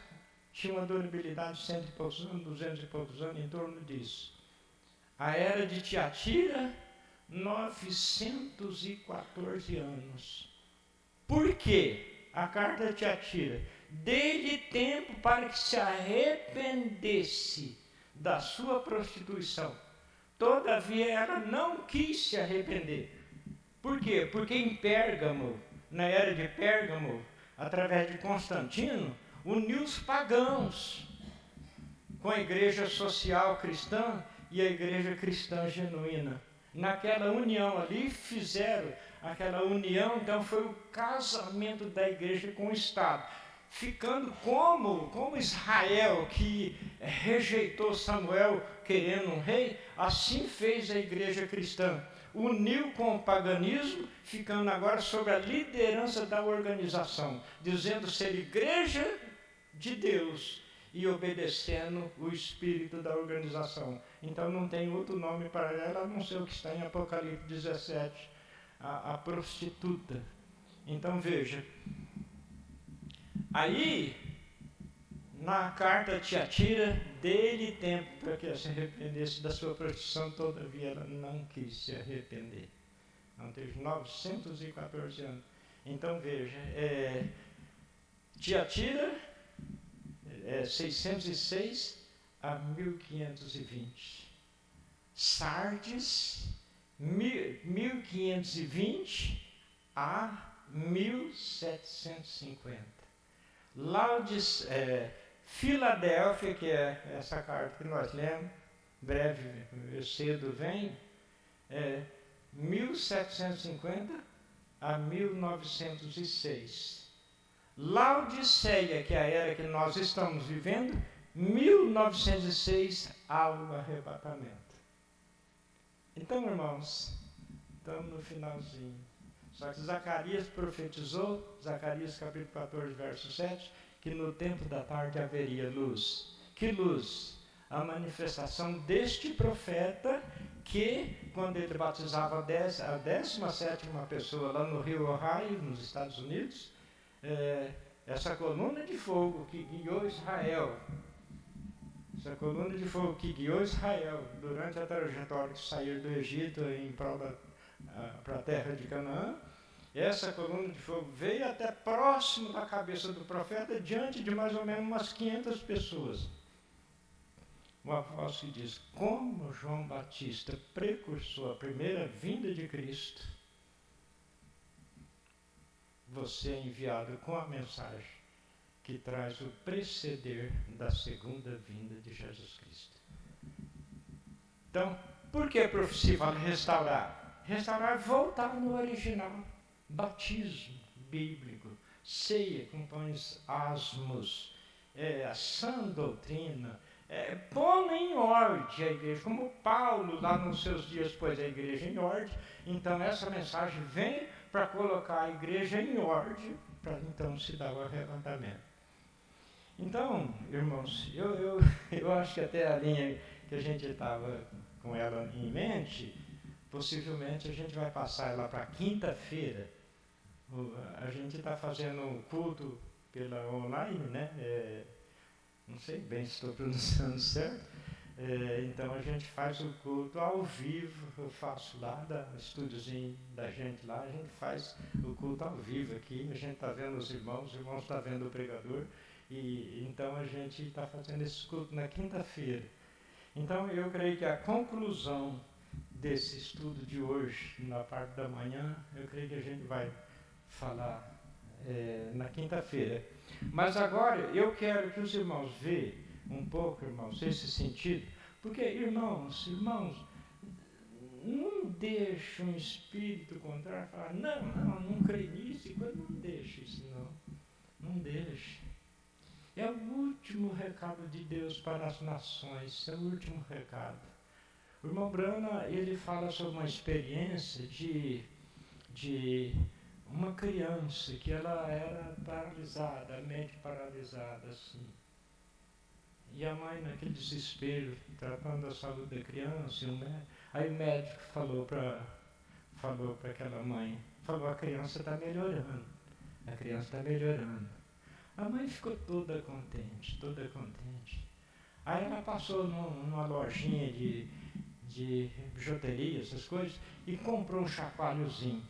tinham uma durabilidade de 100 e poucos anos, 200 e poucos anos, em torno disso. A era de Tiatira, 914 anos. Por quê? A carta de Tiatira: dê-lhe tempo para que se arrependesse da sua prostituição. Todavia ela não quis se arrepender. Por quê? Porque em Pérgamo, na era de Pérgamo, através de Constantino, uniu os pagãos com a igreja social cristã e a igreja cristã genuína. Naquela união ali, fizeram aquela união, então foi o casamento da igreja com o Estado. ficando como Israel, que rejeitou Samuel querendo um rei, assim fez a igreja cristã. Uniu com o paganismo, ficando agora sob a liderança da organização, dizendo ser igreja de Deus e obedecendo o espírito da organização. Então não tem outro nome para ela, a não ser o que está em Apocalipse 17, a prostituta. Então veja, aí na carta a Tiatira, dê-lhe tempo para que ela se arrependesse da sua prostituição, todavia ela não quis se arrepender. Ela teve 914 anos. Então veja, Tiatira, 606 a 1520. Sardes, 1520 a 1750. Filadélfia, que é essa carta que nós lemos, breve, cedo vem, 1750 a 1906. Laodiceia, que é a era que nós estamos vivendo, 1906 ao arrebatamento. Então, irmãos, estamos no finalzinho. Só que Zacarias profetizou, Zacarias capítulo 14, verso 7, que no tempo da tarde haveria luz. Que luz? A manifestação deste profeta que, quando ele batizava a 17ª pessoa lá no rio Ohio, nos Estados Unidos, essa coluna de fogo que guiou Israel, durante a trajetória de sair do Egito em prol para a terra de Canaã, essa coluna de fogo veio até próximo da cabeça do profeta, diante de mais ou menos umas 500 pessoas. Uma voz que diz: como João Batista precursou a primeira vinda de Cristo, você é enviado com a mensagem que traz o preceder da segunda vinda de Jesus Cristo. Então, por que a profecia fala restaurar? Restaurar é voltar no original. Batismo bíblico, ceia com pães asmos, a sã doutrina, pondo em ordem a igreja, como Paulo lá nos seus dias pôs a igreja em ordem. Então essa mensagem vem para colocar a igreja em ordem, para então se dar o arrebatamento. Então, irmãos, eu acho que até a linha que a gente estava com ela em mente, possivelmente a gente vai passar lá para quinta-feira. A gente está fazendo um culto pela online, né? Não sei bem se estou pronunciando certo. Então a gente faz o culto ao vivo, eu faço lá, estúdiozinho da gente lá, a gente faz o culto ao vivo aqui, a gente está vendo os irmãos estão vendo o pregador, e então a gente está fazendo esse culto na quinta-feira. Então eu creio que a conclusão desse estudo de hoje, na parte da manhã, eu creio que a gente vai falar na quinta-feira. Mas agora eu quero que os irmãos vejam um pouco, irmãos, esse sentido, porque, irmãos, não deixe um espírito contrário falar: não creio nisso, não deixe isso, não deixe. É o último recado de Deus para as nações, é o último recado. O irmão Brana, ele fala sobre uma experiência de uma criança que ela era paralisada, a mente paralisada, assim. E a mãe, naquele desespero, tratando da saúde da criança, aí o médico falou para aquela mãe, a criança está melhorando, A mãe ficou toda contente. Aí ela passou numa lojinha de bijuteria, essas coisas, e comprou um chacoalhozinho.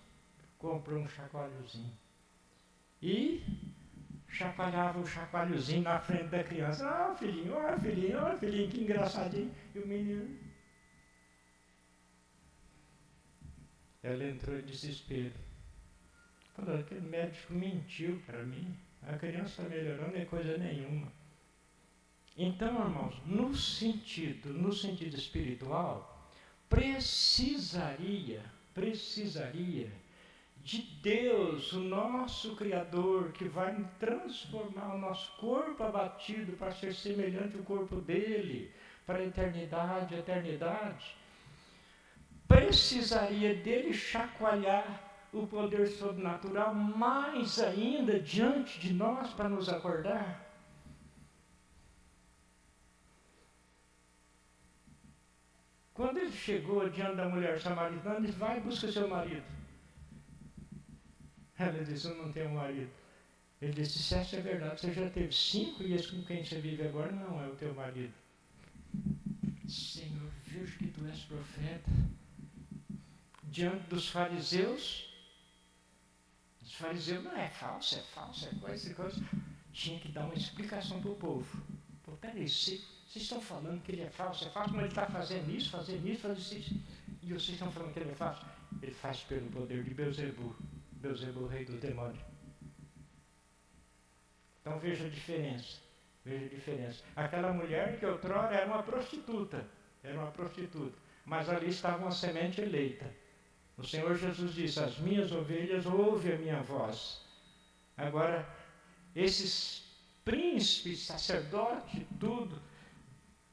E chacoalhava o chacoalhozinho na frente da criança. Ó filhinho, que engraçadinho. E o menino... Ela entrou em desespero. Falou: aquele médico mentiu para mim. A criança está melhorando, não é coisa nenhuma. Então, irmãos, no sentido espiritual, precisaria de Deus, o nosso Criador, que vai transformar o nosso corpo abatido para ser semelhante ao corpo dele, para a eternidade, precisaria dele chacoalhar o poder sobrenatural mais ainda diante de nós para nos acordar. Quando ele chegou diante da mulher samaritana, ele disse: vai e busca seu marido. Ela disse: eu não tenho marido. Ele disse: se essa é verdade, você já teve 5 e esse com quem você vive agora não é o teu marido. Senhor, vejo que tu és profeta. Diante dos fariseus, os fariseus não é falso, é coisa. Tinha que dar uma explicação para o povo. Pô, peraí, vocês estão falando que ele é falso, mas ele está fazendo isso, e vocês estão falando que ele é falso? Ele faz pelo poder de Belzebu, rei do demônio. Então veja a diferença. Aquela mulher que outrora era uma prostituta, mas ali estava uma semente eleita. O Senhor Jesus disse: as minhas ovelhas ouvem a minha voz. Agora, esses príncipes, sacerdotes, tudo,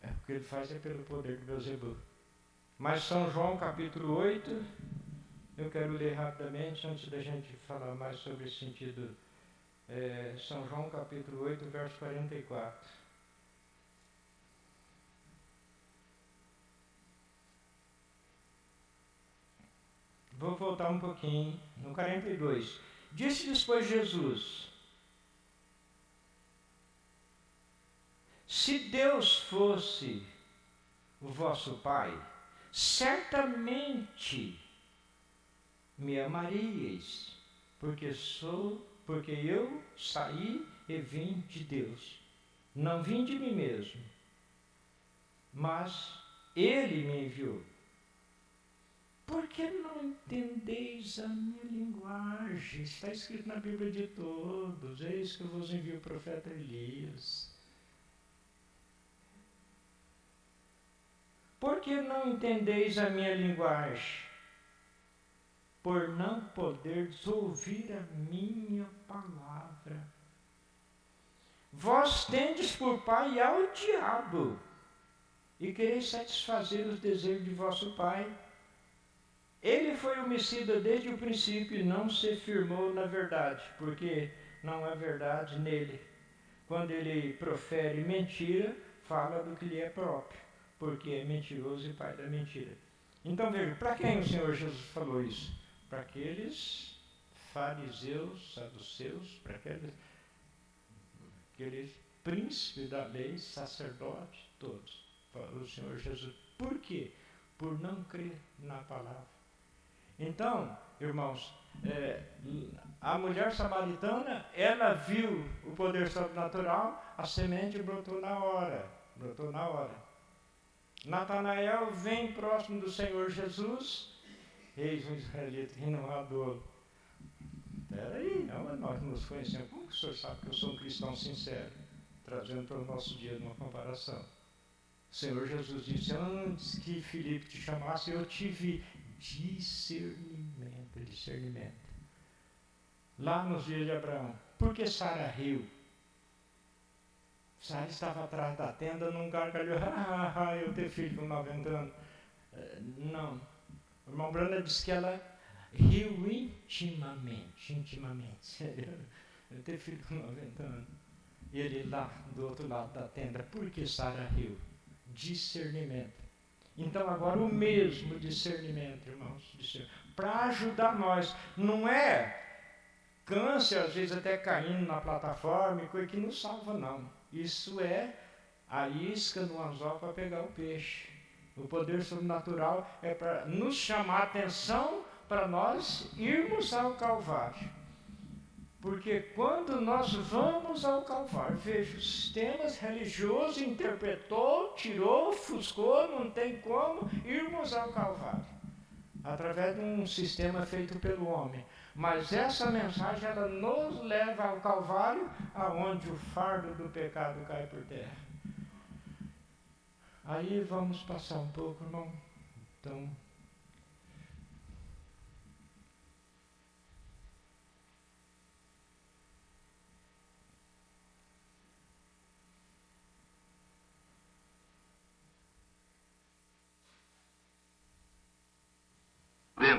o que ele faz é pelo poder de Belzebu. Mas São João capítulo 8, eu quero ler rapidamente, antes da gente falar mais sobre esse sentido. São João capítulo 8, verso 44. Vou voltar um pouquinho, no 42. Disse-lhes, pois, Jesus: se Deus fosse o vosso Pai, certamente me amaríeis, porque eu saí e vim de Deus. Não vim de mim mesmo, mas Ele me enviou. Por que não entendeis a minha linguagem? Está escrito na Bíblia de todos. Eis que eu vos envio o profeta Elias. Por que não entendeis a minha linguagem? Por não poderes ouvir a minha palavra. Vós tendes por pai ao diabo, e quereis satisfazer os desejos de vosso pai. Ele foi homicida desde o princípio e não se firmou na verdade, porque não há verdade nele. Quando ele profere mentira, fala do que lhe é próprio, porque é mentiroso e pai da mentira. Então veja, para quem o Senhor Jesus falou isso? Para aqueles fariseus, saduceus, para aqueles príncipes da lei, sacerdotes, todos. Falou o Senhor Jesus. Por quê? Por não crer na palavra. Então, irmãos, a mulher samaritana, ela viu o poder sobrenatural, a semente brotou na hora. Natanael vem próximo do Senhor Jesus, eis um israelita que não adora. Peraí, nós nos conhecemos. Como que o senhor sabe que eu sou um cristão sincero? Trazendo para o nosso dia uma comparação. O Senhor Jesus disse: antes que Filipe te chamasse, eu tive discernimento. Lá nos dias de Abraão. Por que Sara riu? Sara estava atrás da tenda, num gargalhou: eu tenho filho com 90 anos. Não. O irmão Branda disse que ela riu intimamente. Eu tenho filho com 90 anos. E ele lá, do outro lado da tenda. Por que Sara riu? Discernimento. Então agora o mesmo discernimento, irmãos, para ajudar nós. Não é câncer, às vezes até caindo na plataforma, coisa que não salva, não. Isso é a isca no anzol para pegar o peixe. O poder sobrenatural é para nos chamar a atenção para nós irmos ao Calvário. Porque quando nós vamos ao Calvário, veja, os sistemas religiosos interpretou, tirou, ofuscou, não tem como irmos ao Calvário. Através de um sistema feito pelo homem. Mas essa mensagem, ela nos leva ao Calvário, aonde o fardo do pecado cai por terra. Aí vamos passar um pouco, irmão. Então,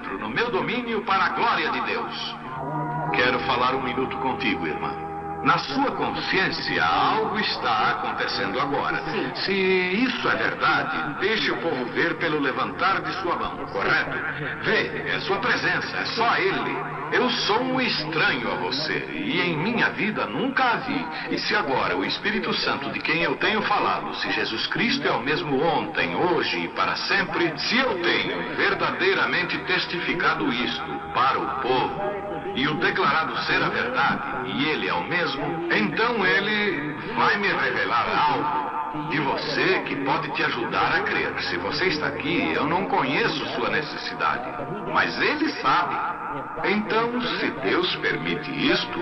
dentro, no meu domínio, para a glória de Deus. Quero falar um minuto contigo, irmã. Na sua consciência, algo está acontecendo agora. Sim. Se isso é verdade, deixe o povo ver pelo levantar de sua mão, correto? Vê, é sua presença, é só Ele. Eu sou um estranho a você, e em minha vida nunca a vi. E se agora o Espírito Santo de quem eu tenho falado, se Jesus Cristo é o mesmo ontem, hoje e para sempre, se eu tenho verdadeiramente testificado isto para o povo, e o declarado ser a verdade, e Ele é o mesmo, então Ele vai me revelar algo de você que pode te ajudar a crer. Se você está aqui, eu não conheço sua necessidade, mas Ele sabe. Então, se Deus permite isto,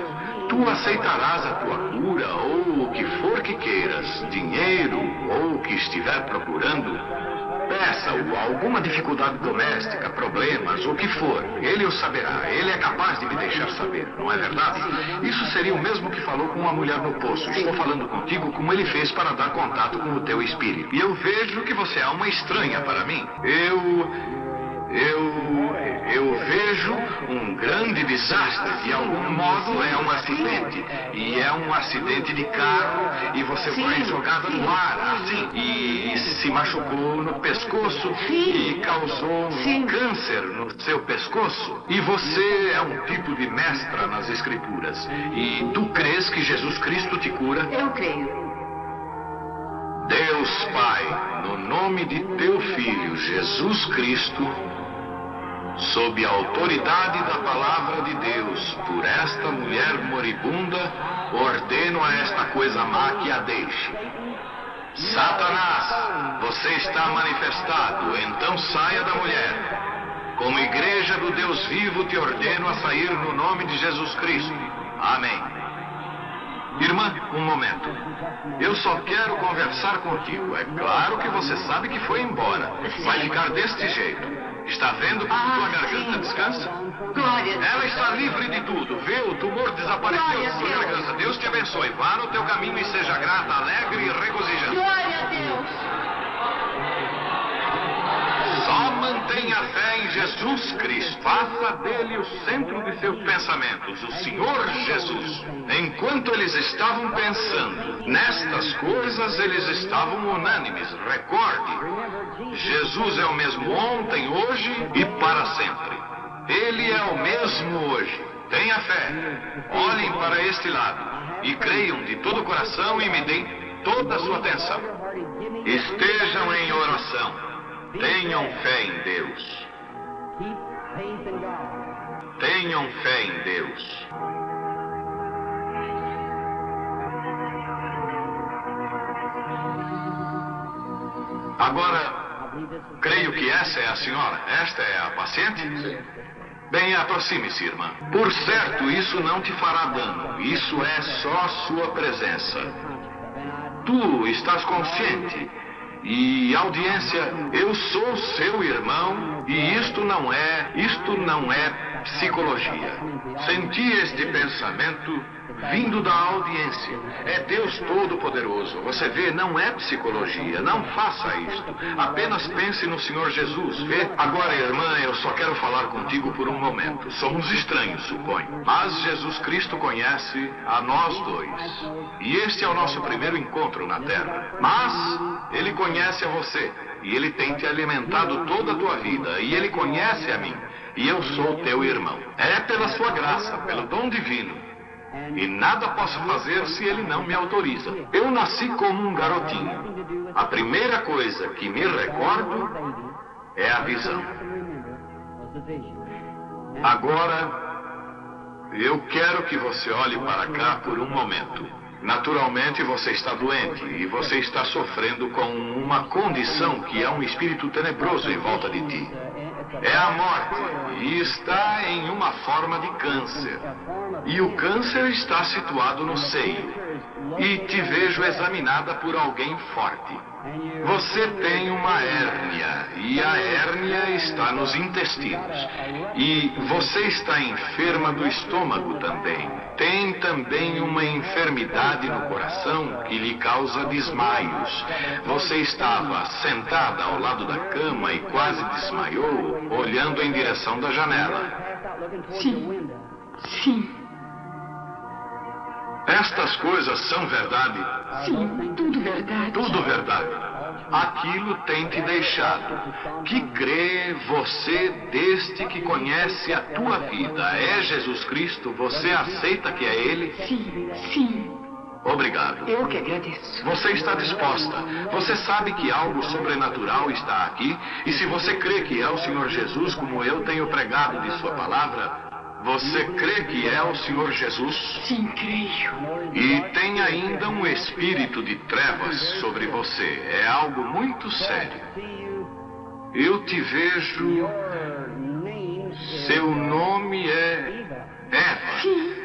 tu aceitarás a tua cura, ou o que for que queiras, dinheiro, ou o que estiver procurando. Peça-o, alguma dificuldade doméstica, problemas, o que for. Ele o saberá. Ele é capaz de me deixar saber, não é verdade? Isso seria o mesmo que falou com uma mulher no poço. Estou falando contigo como ele fez para dar contato com o teu espírito. E eu vejo que você é uma estranha para mim. Eu vejo um grande desastre. De algum modo é um acidente. E é um acidente de carro. E você foi jogada no ar, assim. E se machucou no pescoço. E causou um câncer no seu pescoço. E você é um tipo de mestra nas escrituras. E tu crês que Jesus Cristo te cura? Eu creio. Deus Pai, no nome de teu Filho, Jesus Cristo, sob a autoridade da palavra de Deus, por esta mulher moribunda, ordeno a esta coisa má que a deixe. Satanás, você está manifestado, então saia da mulher. Como igreja do Deus vivo, te ordeno a sair no nome de Jesus Cristo. Amém. Irmã, um momento. Eu só quero conversar contigo. É claro que você sabe que foi embora. Vai ficar deste jeito. Está vendo como tua garganta descansa? Glória a Deus. Ela está livre de tudo. Vê, o tumor desapareceu Glória da a sua Deus. garganta. Deus te abençoe. Vá no teu caminho e seja grata, alegre e regozijante. Glória a Deus. Só mantenha a fé em Jesus Cristo. Faça dele o centro de seus pensamentos, o Senhor Jesus. Enquanto eles estavam pensando nestas coisas, eles estavam unânimes. Recorde, Jesus é o mesmo ontem, hoje e para sempre. Ele é o mesmo hoje. Tenha fé. Olhem para este lado e creiam de todo o coração e me deem toda a sua atenção. Estejam em oração. Tenham fé em Deus. Tenham fé em Deus. Agora, creio que essa é a senhora. Esta é a paciente? Bem, aproxime-se, irmã. Por certo, isso não te fará dano. Isso é só sua presença. Tu estás consciente. E audiência, eu sou seu irmão e isto não é psicologia. Senti este pensamento vindo da audiência. É Deus Todo-Poderoso. Você vê, não é psicologia. Não faça isto. Apenas pense no Senhor Jesus. Vê? Agora, irmã, eu só quero falar contigo por um momento. Somos estranhos, suponho. Mas Jesus Cristo conhece a nós dois. E este é o nosso primeiro encontro na Terra. Mas Ele conhece a você. E Ele tem te alimentado toda a tua vida. E Ele conhece a mim. E eu sou teu irmão. É pela sua graça, pelo dom divino. E nada posso fazer se ele não me autoriza. Eu nasci como um garotinho. A primeira coisa que me recordo é a visão. Agora, eu quero que você olhe para cá por um momento. Naturalmente você está doente e você está sofrendo com uma condição que é um espírito tenebroso em volta de ti. É a morte e está em uma forma de câncer. E o câncer está situado no seio. E te vejo examinada por alguém forte. Você tem uma hérnia e a hérnia está nos intestinos. E você está enferma do estômago também. Tem também uma enfermidade no coração que lhe causa desmaios. Você estava sentada ao lado da cama e quase desmaiou. olhando em direção da janela. Sim. Sim. Estas coisas são verdade? Sim, tudo verdade. Tudo verdade. Aquilo tem te deixado. Que crê você deste que conhece a tua vida. É Jesus Cristo? Você aceita que é Ele? Sim, sim. Obrigado. Eu que agradeço. Você está disposta. Você sabe que algo sobrenatural está aqui. E se você crê que é o Senhor Jesus, como eu tenho pregado de sua palavra, você crê que é o Senhor Jesus? Sim, creio. E tem ainda um espírito de trevas sobre você. É algo muito sério. Eu te vejo. Seu nome é Eva. Sim.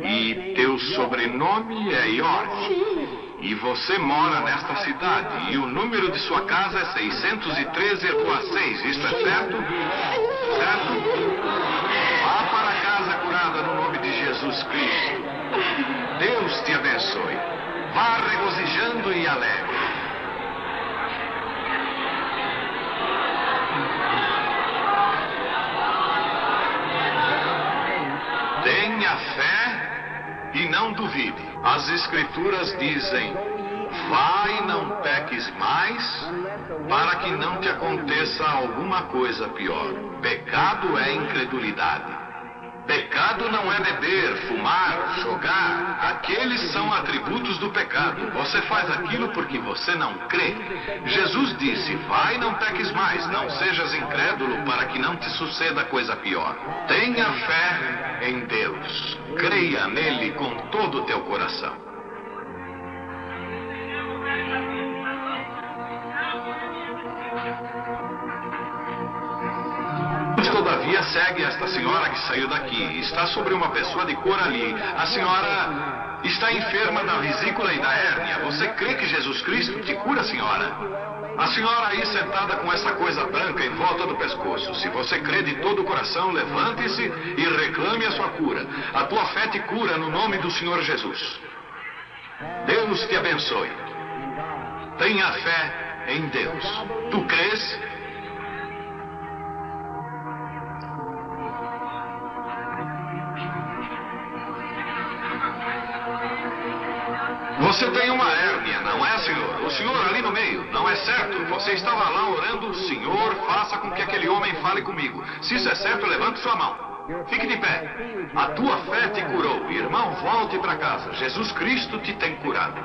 E teu sobrenome é York. Sim. E você mora nesta cidade. E o número de sua casa é 613 Rua 6. Isso é certo? Certo? Vá para casa curada no nome de Jesus Cristo. Deus te abençoe. Vá regozijando e alegre. Tenha fé e não duvide. As Escrituras dizem: vá e não peques mais, para que não te aconteça alguma coisa pior. Pecado é incredulidade. Pecado não é beber, fumar, jogar. Aqueles são atributos do pecado. Você faz aquilo porque você não crê. Jesus disse: vai e não peques mais, não sejas incrédulo para que não te suceda coisa pior. Tenha fé em Deus. Creia nele com todo o teu coração. Todavia, segue esta senhora que saiu daqui. Está sobre uma pessoa de cor ali. A senhora está enferma da vesícula e da hérnia. Você crê que Jesus Cristo te cura, senhora? A senhora aí sentada com essa coisa branca em volta do pescoço. Se você crê de todo o coração, levante-se e reclame a sua cura. A tua fé te cura no nome do Senhor Jesus. Deus te abençoe. Tenha fé em Deus. Tu crês? Você tem uma hérnia, não é, senhor? O senhor ali no meio, não é certo? Você estava lá orando: Senhor, faça com que aquele homem fale comigo. Se isso é certo, levante sua mão. Fique de pé. A tua fé te curou. Irmão, volte para casa. Jesus Cristo te tem curado.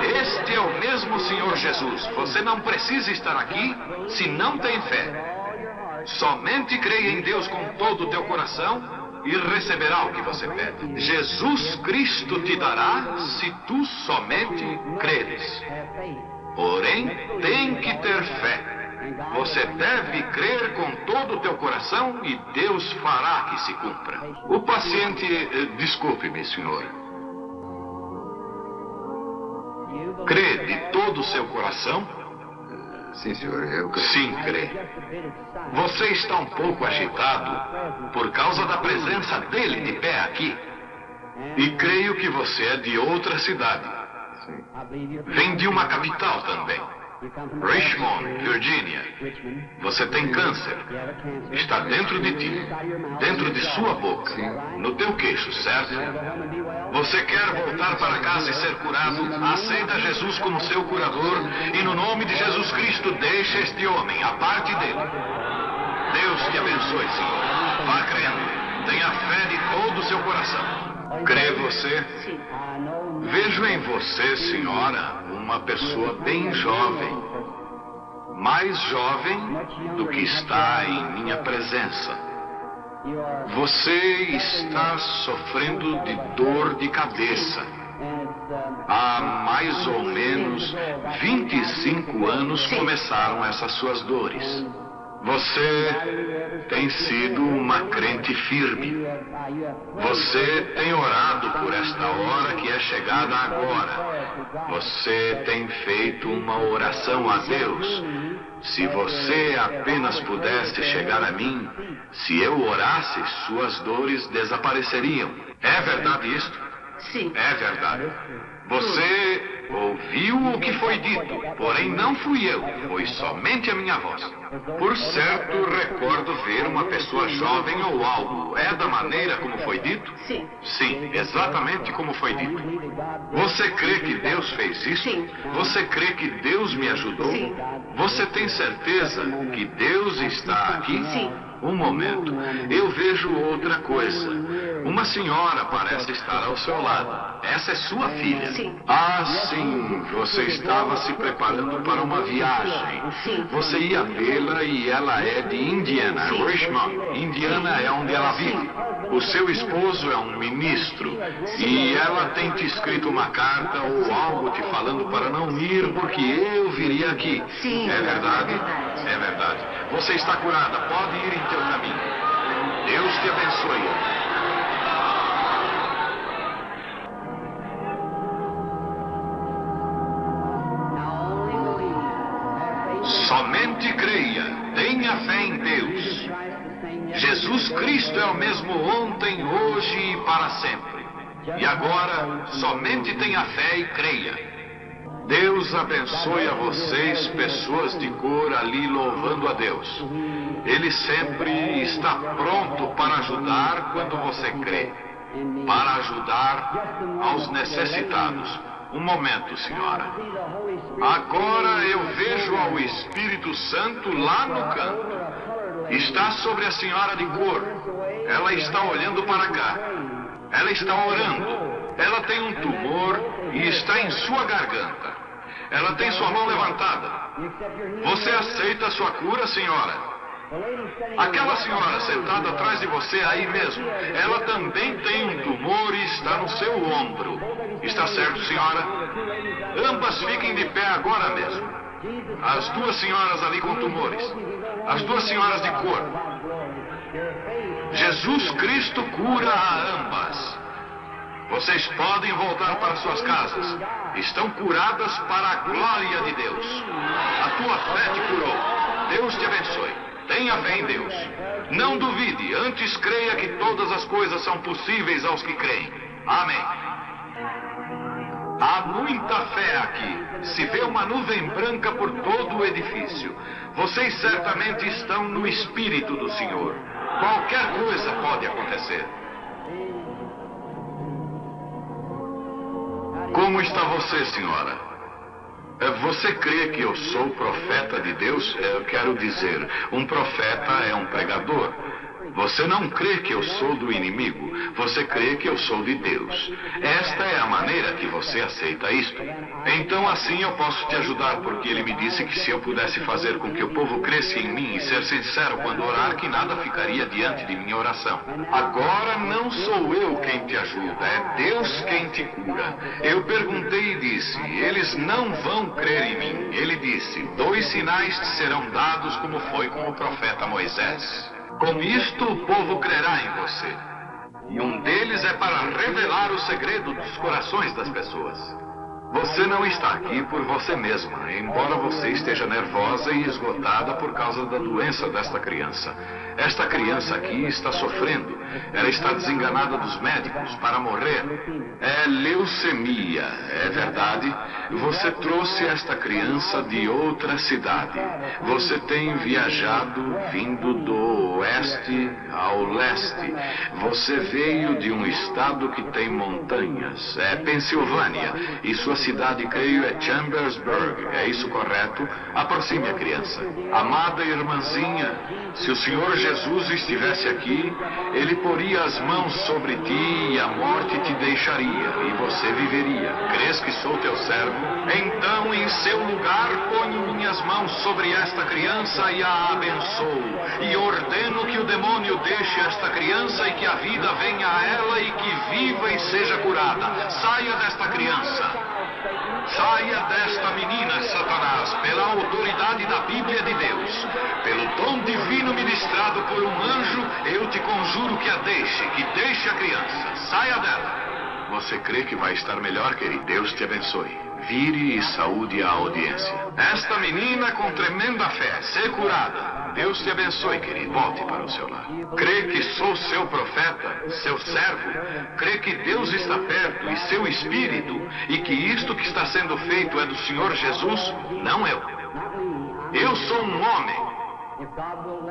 Este é o mesmo Senhor Jesus. Você não precisa estar aqui se não tem fé. Somente creia em Deus com todo o teu coração e receberá o que você pede. Jesus Cristo te dará se tu somente creres. Porém, tem que ter fé. Você deve crer com todo o teu coração e Deus fará que se cumpra. O paciente, desculpe-me, senhor. Crê de todo o seu coração? Sim, senhor, eu creio. Sim, crê. Você está um pouco agitado por causa da presença dele de pé aqui. E creio que você é de outra cidade. Sim. Vem de uma capital também. Richmond, Virgínia. Você tem câncer. Está dentro de ti. Dentro de sua boca. No teu queixo, certo? Você quer voltar para casa e ser curado? Aceita Jesus como seu curador e no nome de Jesus Cristo deixe este homem, aparte dele. Deus te abençoe, Senhor. Vá crendo. Tenha fé de todo o seu coração. Crê você? Sim. Vejo em você, senhora, uma pessoa bem jovem. Mais jovem do que está em minha presença. Você está sofrendo de dor de cabeça. Há mais ou menos 25 anos começaram essas suas dores. Você tem sido uma crente firme. Você tem orado por esta hora que é chegada agora. Você tem feito uma oração a Deus. Se você apenas pudesse chegar a mim, se eu orasse, suas dores desapareceriam. É verdade isto? Sim. É verdade. Você ouviu o que foi dito, porém não fui eu, foi somente a minha voz. Por certo, recordo ver uma pessoa jovem ou algo. É da maneira como foi dito? Sim. Sim, exatamente como foi dito. Você crê que Deus fez isso? Sim. Você crê que Deus me ajudou? Sim. Você tem certeza que Deus está aqui? Sim. Um momento, eu vejo outra coisa. Uma senhora parece estar ao seu lado. Essa é sua filha? Sim. Ah, sim. Você estava se preparando para uma viagem. Sim. Você ia vê-la e ela é de Indiana, Sim. Richmond. Indiana é onde ela vive. O seu esposo é um ministro. E ela tem te escrito uma carta ou algo te falando para não ir porque eu viria aqui. Sim. É verdade? É verdade. Você está curada. Pode ir em teu caminho. Deus te abençoe. Somente creia. Tenha fé em Deus. Jesus Cristo é o mesmo ontem, hoje e para sempre. E agora, somente tenha fé e creia. Deus abençoe a vocês, pessoas de cor ali louvando a Deus. Ele sempre está pronto para ajudar quando você crê. Para ajudar aos necessitados. Um momento, senhora. Agora eu vejo ao Espírito Santo lá no canto. Está sobre a senhora de cor. Ela está olhando para cá. Ela está orando. Ela tem um tumor e está em sua garganta. Ela tem sua mão levantada. Você aceita a sua cura, senhora? Aquela senhora sentada atrás de você aí mesmo, ela também tem um tumor e está no seu ombro. Está certo, senhora? Ambas fiquem de pé agora mesmo. As duas senhoras ali com tumores. As duas senhoras de cor. Jesus Cristo cura a ambas. Vocês podem voltar para suas casas. Estão curadas para a glória de Deus. A tua fé te curou. Deus te abençoe. Tenha fé em Deus. Não duvide, antes creia que todas as coisas são possíveis aos que creem. Amém. Há muita fé aqui. Se vê uma nuvem branca por todo o edifício. Vocês certamente estão no Espírito do Senhor. Qualquer coisa pode acontecer. Como está você, senhora? Você crê que eu sou profeta de Deus? Eu quero dizer, um profeta é um pregador. Você não crê que eu sou do inimigo. Você crê que eu sou de Deus. Esta é a maneira que você aceita isto. Então assim eu posso te ajudar, porque ele me disse que se eu pudesse fazer com que o povo cresça em mim e ser sincero quando orar, que nada ficaria diante de minha oração. Agora não sou eu quem te ajuda, é Deus quem te cura. Eu perguntei e disse, eles não vão crer em mim. Ele disse, 2 sinais te serão dados como foi com o profeta Moisés. Com isto o povo crerá em você. E um deles é para revelar o segredo dos corações das pessoas. Você não está aqui por você mesma, embora você esteja nervosa e esgotada por causa da doença desta criança. Esta criança aqui está sofrendo. Ela está desenganada dos médicos para morrer. É leucemia, é verdade? Você trouxe esta criança de outra cidade. Você tem viajado vindo do oeste ao leste. Você veio de um estado que tem montanhas. É Pensilvânia. E sua cidade, creio, é Chambersburg. É isso correto? Aproxime a criança. Amada irmãzinha, se o Senhor Jesus estivesse aqui, ele poria as mãos sobre ti e a morte te deixaria, e você viveria. Crês que sou teu servo? Então, em seu lugar, ponho minhas mãos sobre esta criança e a abençoo. E ordeno que o demônio deixe esta criança e que a vida venha a ela e que viva e seja curada. Saia desta criança. Saia desta menina, Satanás, pela autoridade da Bíblia de Deus. Pelo dom divino ministrado por um anjo, eu te conjuro que deixe a criança. Saia dela. Você crê que vai estar melhor, querido? Deus te abençoe. Vire e saúde a audiência. Esta menina com tremenda fé, ser curada. Deus te abençoe, querido. Volte para o seu lar. Crê que sou seu profeta, seu servo? Crê que Deus está perto e seu espírito, e que isto que está sendo feito é do Senhor Jesus? Não eu. Eu sou um homem.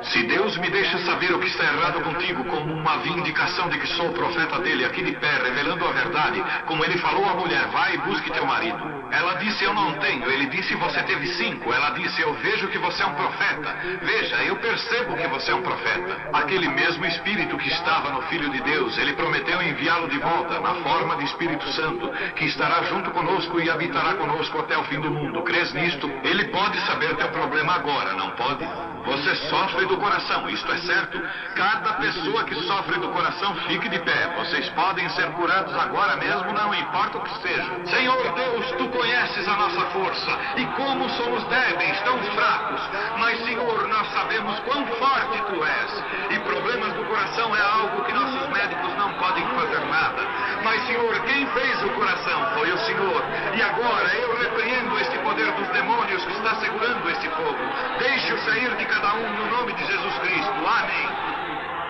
Se Deus me deixa saber o que está errado contigo como uma vindicação de que sou o profeta dele aqui de pé, revelando a verdade, como ele falou à mulher, vai e busque teu marido. Ela disse, eu não tenho. Ele disse, você teve 5. Ela disse, eu vejo que você é um profeta. Veja, eu percebo que você é um profeta. Aquele mesmo Espírito que estava no Filho de Deus, ele prometeu enviá-lo de volta na forma de Espírito Santo, que estará junto conosco e habitará conosco até o fim do mundo. Crês nisto? Ele pode saber teu problema agora, não pode? Você sofre do coração, isto é certo? Cada pessoa que sofre do coração, fique de pé. Vocês podem ser curados agora mesmo, não importa o que seja. Senhor Deus, tu conheces a nossa força e como somos débeis, tão fracos. Mas, Senhor, nós sabemos quão forte tu és. E problemas do coração é algo que nossos médicos não podem fazer nada. Mas, Senhor, quem fez o coração foi o Senhor. E agora eu repreendo este poder dos demônios que está segurando este fogo. Deixe-o sair de cada um no nome de Jesus Cristo. Amém.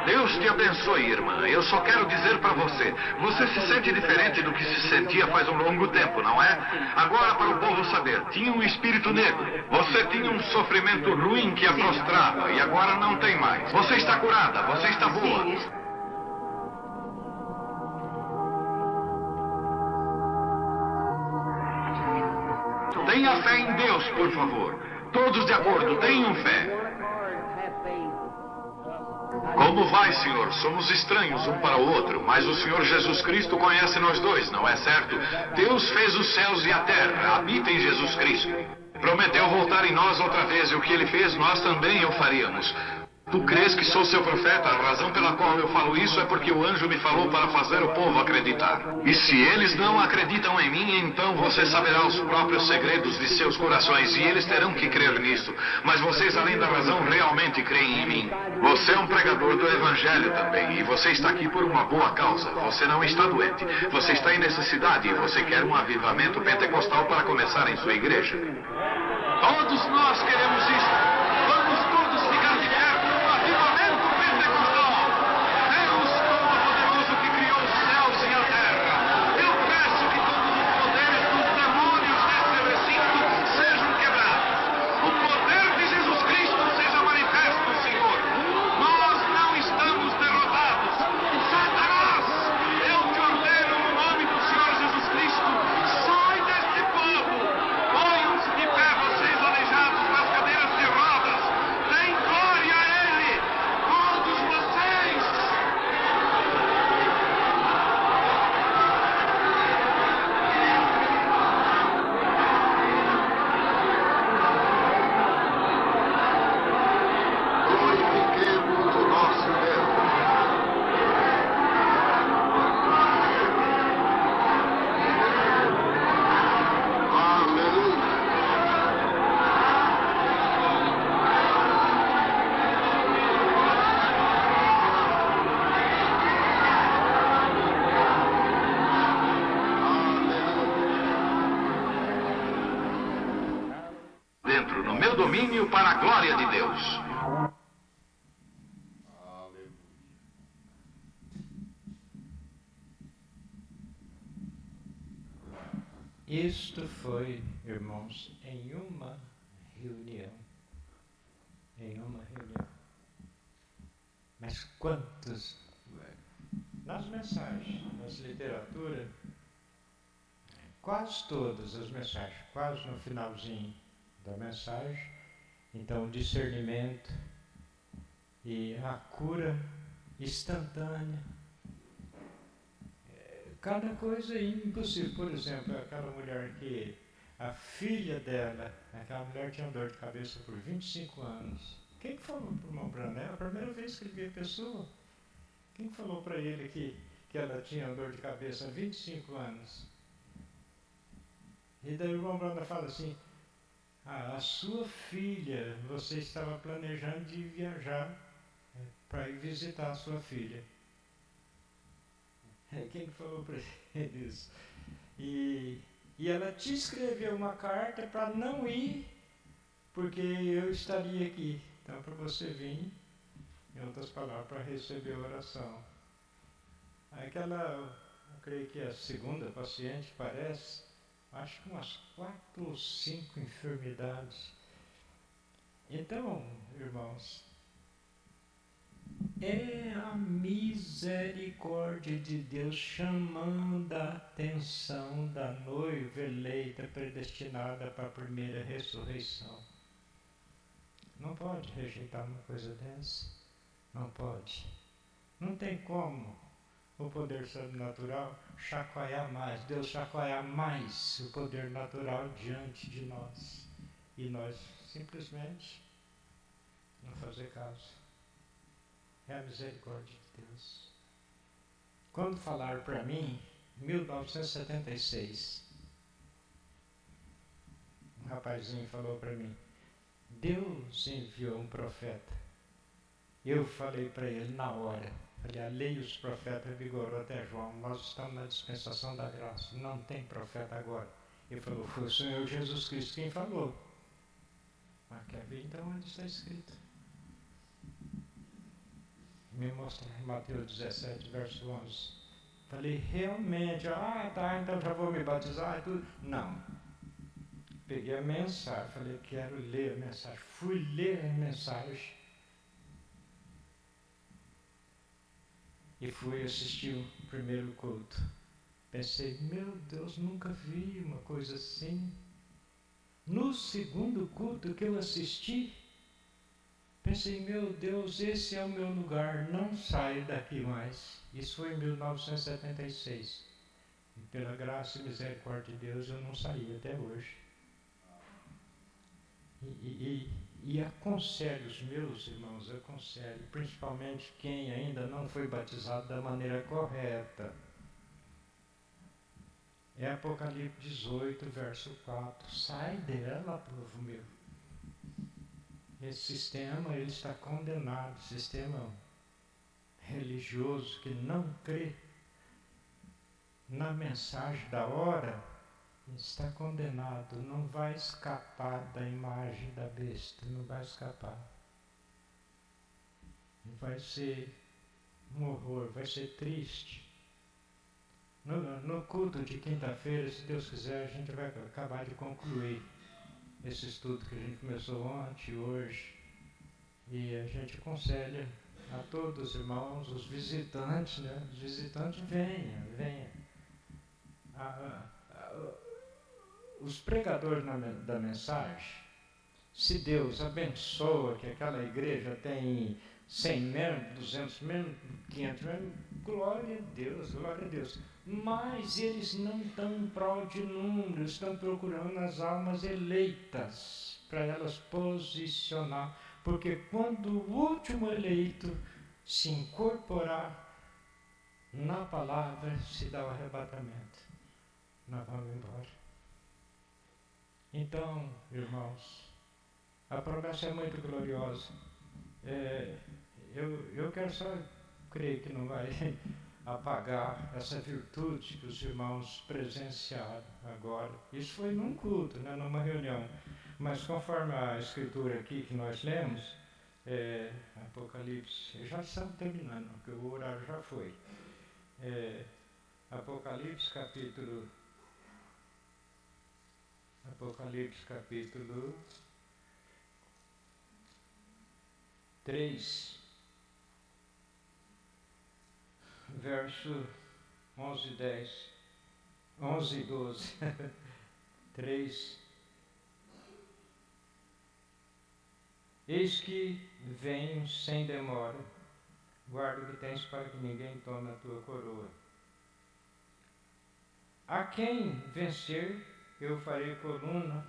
Deus te abençoe, irmã. Eu só quero dizer para você, você se sente diferente do que se sentia faz um longo tempo, não é? Agora, para o povo saber, tinha um espírito negro. Você tinha um sofrimento ruim que a prostrava e agora não tem mais. Você está curada, você está boa. Tenha fé em Deus, por favor. Todos de acordo, tenham fé. Como vai, Senhor? Somos estranhos um para o outro, mas o Senhor Jesus Cristo conhece nós dois, não é certo? Deus fez os céus e a terra, habita em Jesus Cristo. Prometeu voltar em nós outra vez, e o que ele fez, nós também o faríamos. Tu crês que sou seu profeta? A razão pela qual eu falo isso é porque o anjo me falou para fazer o povo acreditar. E se eles não acreditam em mim, então você saberá os próprios segredos de seus corações e eles terão que crer nisso. Mas vocês, além da razão, realmente creem em mim. Você é um pregador do evangelho também e você está aqui por uma boa causa. Você não está doente. Você está em necessidade e você quer um avivamento pentecostal para começar em sua igreja. Todos nós queremos isso. Vamos todos ficar de pé. Para a glória de Deus. Isto foi, irmãos, em uma reunião. Mas quantos? Nas mensagens, nas literaturas, quase todas as mensagens, quase no finalzinho da mensagem, então, o discernimento e a cura instantânea. Cada coisa é impossível. Por exemplo, aquela mulher que a filha dela, aquela mulher tinha dor de cabeça por 25 anos. Quem que falou para o irmão Brando? É a primeira vez que ele via a pessoa. Quem que falou para ele que ela tinha dor de cabeça há 25 anos? E daí o irmão Brando fala assim, a sua filha, você estava planejando de viajar para ir visitar a sua filha. Quem falou para ele isso? E ela te escreveu uma carta para não ir, porque eu estaria aqui. Então, para você vir, em outras palavras, para receber a oração. Aquela, eu creio que a segunda paciente parece, acho que umas 4 ou 5 enfermidades. Então, irmãos, é a misericórdia de Deus chamando a atenção da noiva eleita, predestinada para a primeira ressurreição. Não pode rejeitar uma coisa dessa. Não pode. Não tem como o poder sobrenatural chacoalhar mais, Deus chacoalhar mais o poder natural diante de nós. E nós simplesmente não fazer caso. É a misericórdia de Deus. Quando falaram para mim, em 1976, um rapazinho falou para mim, Deus enviou um profeta. Eu falei para ele na hora, falei, a lei e os profetas vigorou até João, nós estamos na dispensação da graça, não tem profeta agora. Ele falou, foi o Senhor Jesus Cristo quem falou. Mas quer ver então onde está escrito? Me mostra Mateus 17, verso 11. Falei, realmente, tá, então já vou me batizar e tudo. Não. Peguei a mensagem, falei, quero ler a mensagem. Fui ler a mensagem. E fui assistir o primeiro culto. Pensei, meu Deus, nunca vi uma coisa assim. No segundo culto que eu assisti, pensei, meu Deus, esse é o meu lugar, não saio daqui mais. Isso foi em 1976. E pela graça e misericórdia de Deus, eu não saí até hoje. E aconselho os meus irmãos, aconselho, principalmente quem ainda não foi batizado da maneira correta. É Apocalipse 18, verso 4. Sai dela, povo meu. Esse sistema, ele está condenado, sistema religioso que não crê na mensagem da hora, está condenado, não vai escapar da imagem da besta, não vai escapar. Vai ser um horror, vai ser triste. No culto de quinta-feira, se Deus quiser, a gente vai acabar de concluir esse estudo que a gente começou ontem e hoje. E a gente aconselha a todos os irmãos, os visitantes, né? Os visitantes, venha. Os pregadores da mensagem, se Deus abençoa que aquela igreja tem 100 membros, 200 membros, 500 membros, glória a Deus. Mas eles não estão em prol de números, estão procurando as almas eleitas, para elas posicionar. Porque quando o último eleito se incorporar na palavra, se dá o arrebatamento. Nós vamos embora. Então, irmãos, a promessa é muito gloriosa. Eu quero só crer que não vai apagar essa virtude que os irmãos presenciaram agora. Isso foi num culto, né, numa reunião. Mas conforme a escritura aqui que nós lemos, Apocalipse, já estamos terminando, porque o horário já foi. Apocalipse capítulo 3, verso 11 e 10, 11 e 12, 3. Eis que venho sem demora, guarda o que tens para que ninguém tome a tua coroa. A quem vencer, eu farei coluna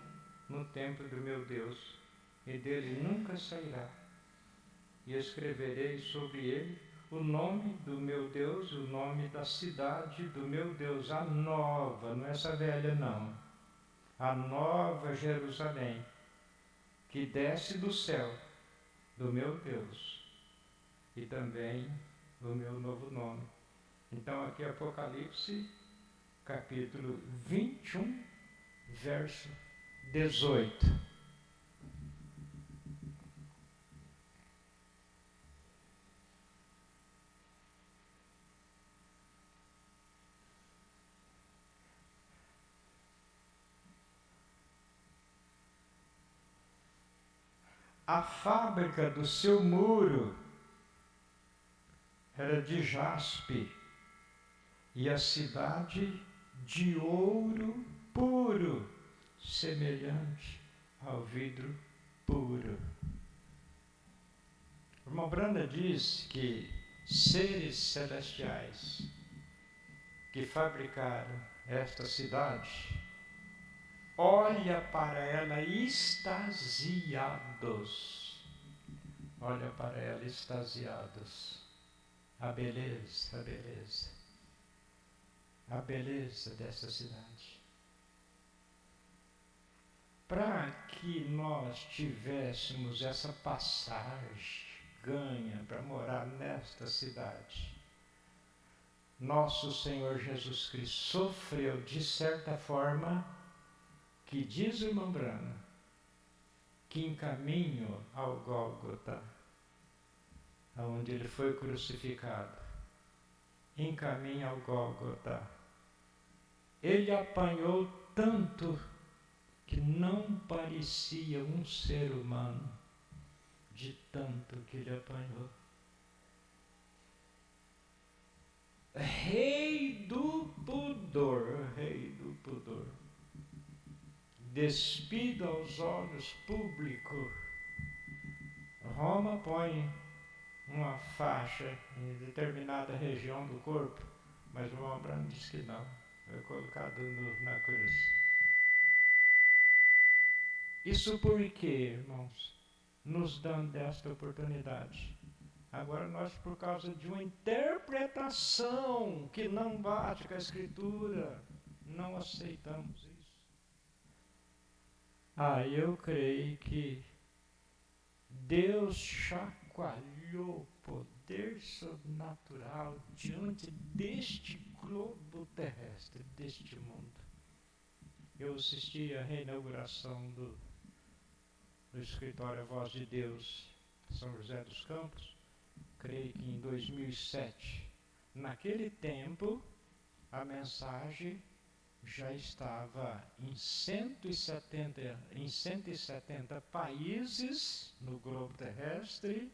no templo do meu Deus, e dele nunca sairá. E escreverei sobre ele o nome do meu Deus, o nome da cidade do meu Deus, a nova, não é essa velha não, a nova Jerusalém, que desce do céu, do meu Deus, e também o meu novo nome. Então aqui Apocalipse, capítulo 21, verso 18. a fábrica do seu muro era de jaspe e a cidade de ouro puro, semelhante ao vidro puro. O irmão Branda diz que seres celestiais que fabricaram esta cidade, olha para ela extasiados. Olha para ela extasiados. A beleza, a beleza. A beleza dessa cidade. Para que nós tivéssemos essa passagem ganha para morar nesta cidade, nosso Senhor Jesus Cristo sofreu de certa forma que diz o irmão Brana que em caminho ao Gólgota, onde ele foi crucificado, em caminho ao Gólgota, ele apanhou tanto que não parecia um ser humano, de tanto que ele apanhou. Rei do pudor, despido aos olhos públicos. Roma põe uma faixa em determinada região do corpo, mas o irmão Branco diz que não, é colocado na cruz. Isso por quê, irmãos? Nos dando esta oportunidade. Agora nós, por causa de uma interpretação que não bate com a Escritura, não aceitamos isso. Eu creio que Deus chacoalhou o poder sobrenatural diante deste globo terrestre, deste mundo. Eu assisti à reinauguração do escritório Voz de Deus, São José dos Campos, creio que em 2007. Naquele tempo, a mensagem já estava em 170 países no globo terrestre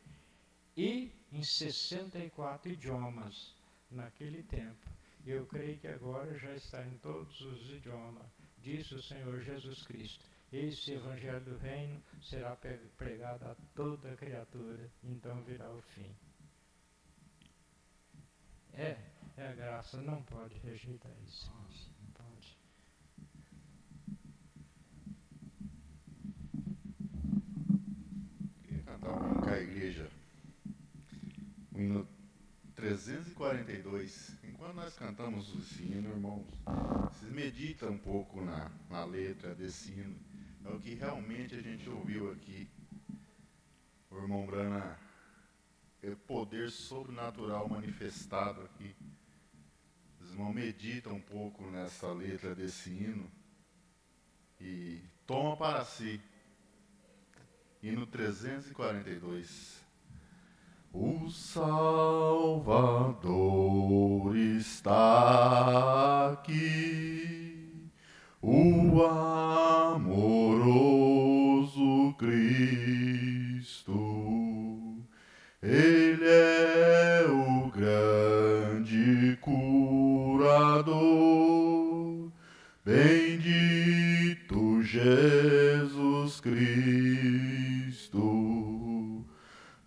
e em 64 idiomas naquele tempo. Eu creio que agora já está em todos os idiomas. Disse o Senhor Jesus Cristo: esse evangelho do reino será pregado a toda criatura, então virá o fim. É a graça, não pode rejeitar isso, irmãos, não pode. Queria cantar um hino com a igreja, o hino 342. Enquanto nós cantamos esse hino, irmãos, vocês meditam um pouco na letra desse hino. É o que realmente a gente ouviu aqui. O irmão Brana, é poder sobrenatural manifestado aqui. Os irmãos meditam um pouco nessa letra desse hino e toma para si. Hino 342. O Salvador está aqui, o amoroso Cristo. Ele é o grande curador, bendito Jesus Cristo.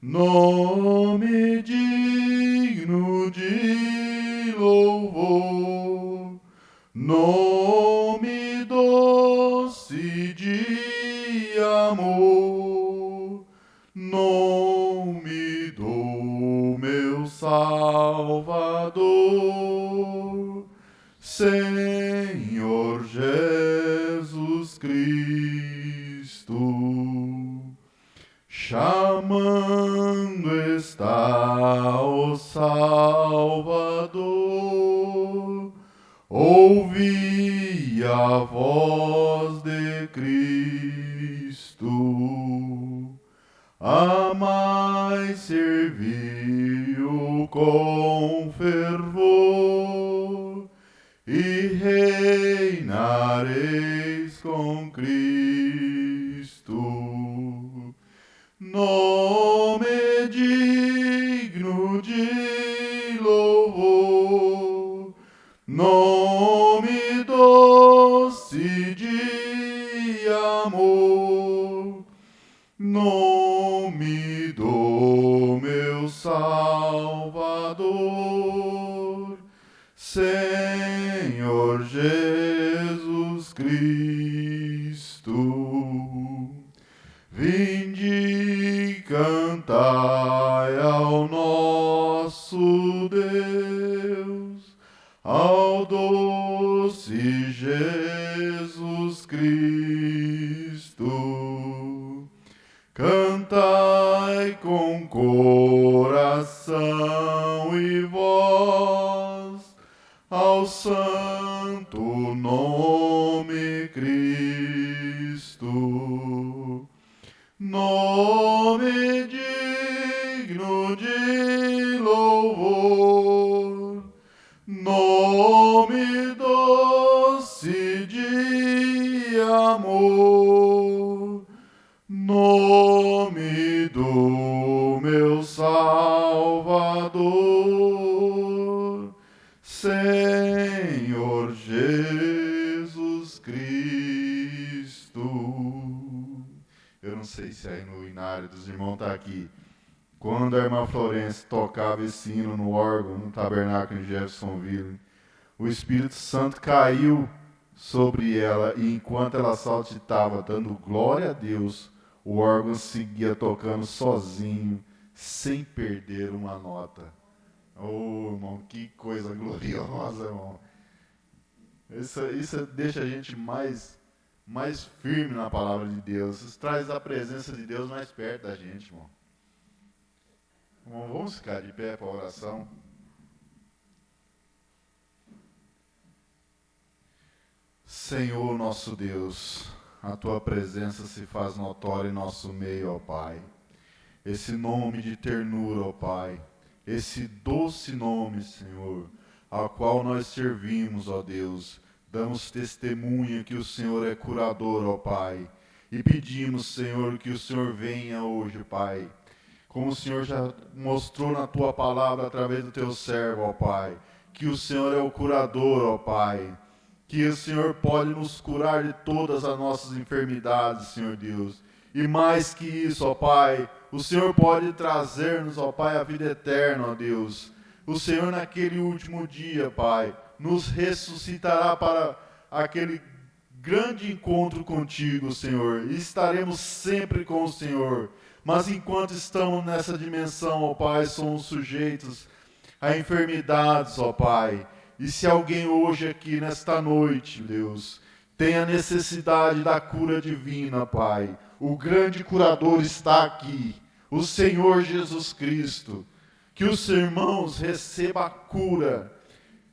Nome digno de louvor, nome doce de amor, nome do meu Salvador, Senhor Jesus Cristo. Chamando está o Salvador, ouvi a voz de Cristo, amai servi-o com fervor, e reinareis com Cristo. nome digno de louvor, nome doce de amor, nome do meu Salvador, Senhor Jesus Cristo. Vinde cantai ao nosso Deus, ao doce Jesus Cristo. Cantai com coração e voz ao santo nome Cristo. Nome digno de louvor, nome doce de amor, nome do meu Salvador, Senhor Jesus Cristo. Eu não sei se aí no inário dos irmãos está aqui. Quando a irmã Florence tocava esse hino no órgão, no tabernáculo em Jeffersonville, o Espírito Santo caiu sobre ela e enquanto ela saltitava, dando glória a Deus, o órgão seguia tocando sozinho, sem perder uma nota. Oh, irmão, que coisa gloriosa, irmão. Isso deixa a gente mais firme na palavra de Deus. Isso traz a presença de Deus mais perto da gente, irmão. Irmão, vamos ficar de pé para a oração. Senhor nosso Deus, a Tua presença se faz notória em nosso meio, ó Pai. Esse nome de ternura, ó Pai. Esse doce nome, Senhor, ao qual nós servimos, ó Deus. Damos testemunha que o Senhor é curador, ó Pai. E pedimos, Senhor, que o Senhor venha hoje, Pai. Como o Senhor já mostrou na Tua palavra através do Teu servo, ó Pai. Que o Senhor é o curador, ó Pai. Que o Senhor pode nos curar de todas as nossas enfermidades, Senhor Deus. E mais que isso, ó Pai, o Senhor pode trazer-nos, ó Pai, a vida eterna, ó Deus. O Senhor naquele último dia, Pai, nos ressuscitará para aquele grande encontro contigo, Senhor. E estaremos sempre com o Senhor. Mas enquanto estamos nessa dimensão, ó Pai, somos sujeitos a enfermidades, ó Pai. E se alguém hoje aqui, nesta noite, Deus, tem a necessidade da cura divina, Pai, o grande curador está aqui, o Senhor Jesus Cristo. Que os irmãos recebam a cura,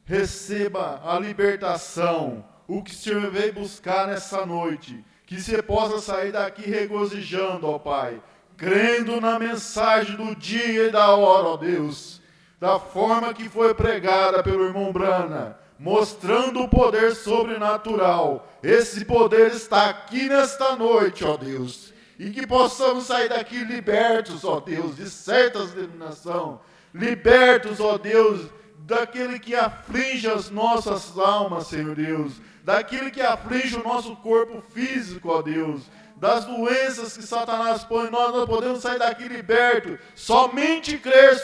receba a libertação, o que o Senhor veio buscar nessa noite. Que você possa sair daqui regozijando, ó Pai, crendo na mensagem do dia e da hora, ó Deus, da forma que foi pregada pelo irmão Brana, mostrando o poder sobrenatural. Esse poder está aqui nesta noite, ó Deus, e que possamos sair daqui libertos, ó Deus, de certas denominações, libertos, ó Deus, daquele que aflige as nossas almas, Senhor Deus, daquele que aflige o nosso corpo físico, ó Deus, das doenças que Satanás põe, nós não podemos sair daqui libertos. Somente crer,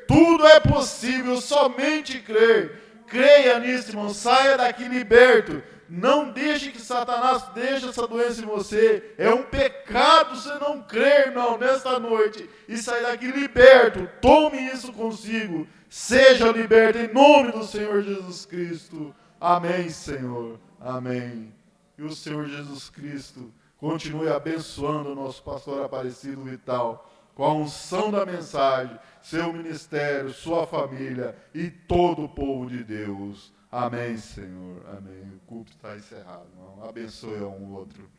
tudo é possível, somente crer. Creia nisso, irmão, saia daqui liberto. Não deixe que Satanás deixe essa doença em você. É um pecado você não crer, irmão, nesta noite e sair daqui liberto. Tome isso consigo. Seja liberto em nome do Senhor Jesus Cristo. Amém, Senhor. Amém. E o Senhor Jesus Cristo continue abençoando o nosso pastor Aparecido Vital com a unção da mensagem, seu ministério, sua família e todo o povo de Deus. Amém, Senhor. Amém. O culto está encerrado, irmão. Abençoe um outro.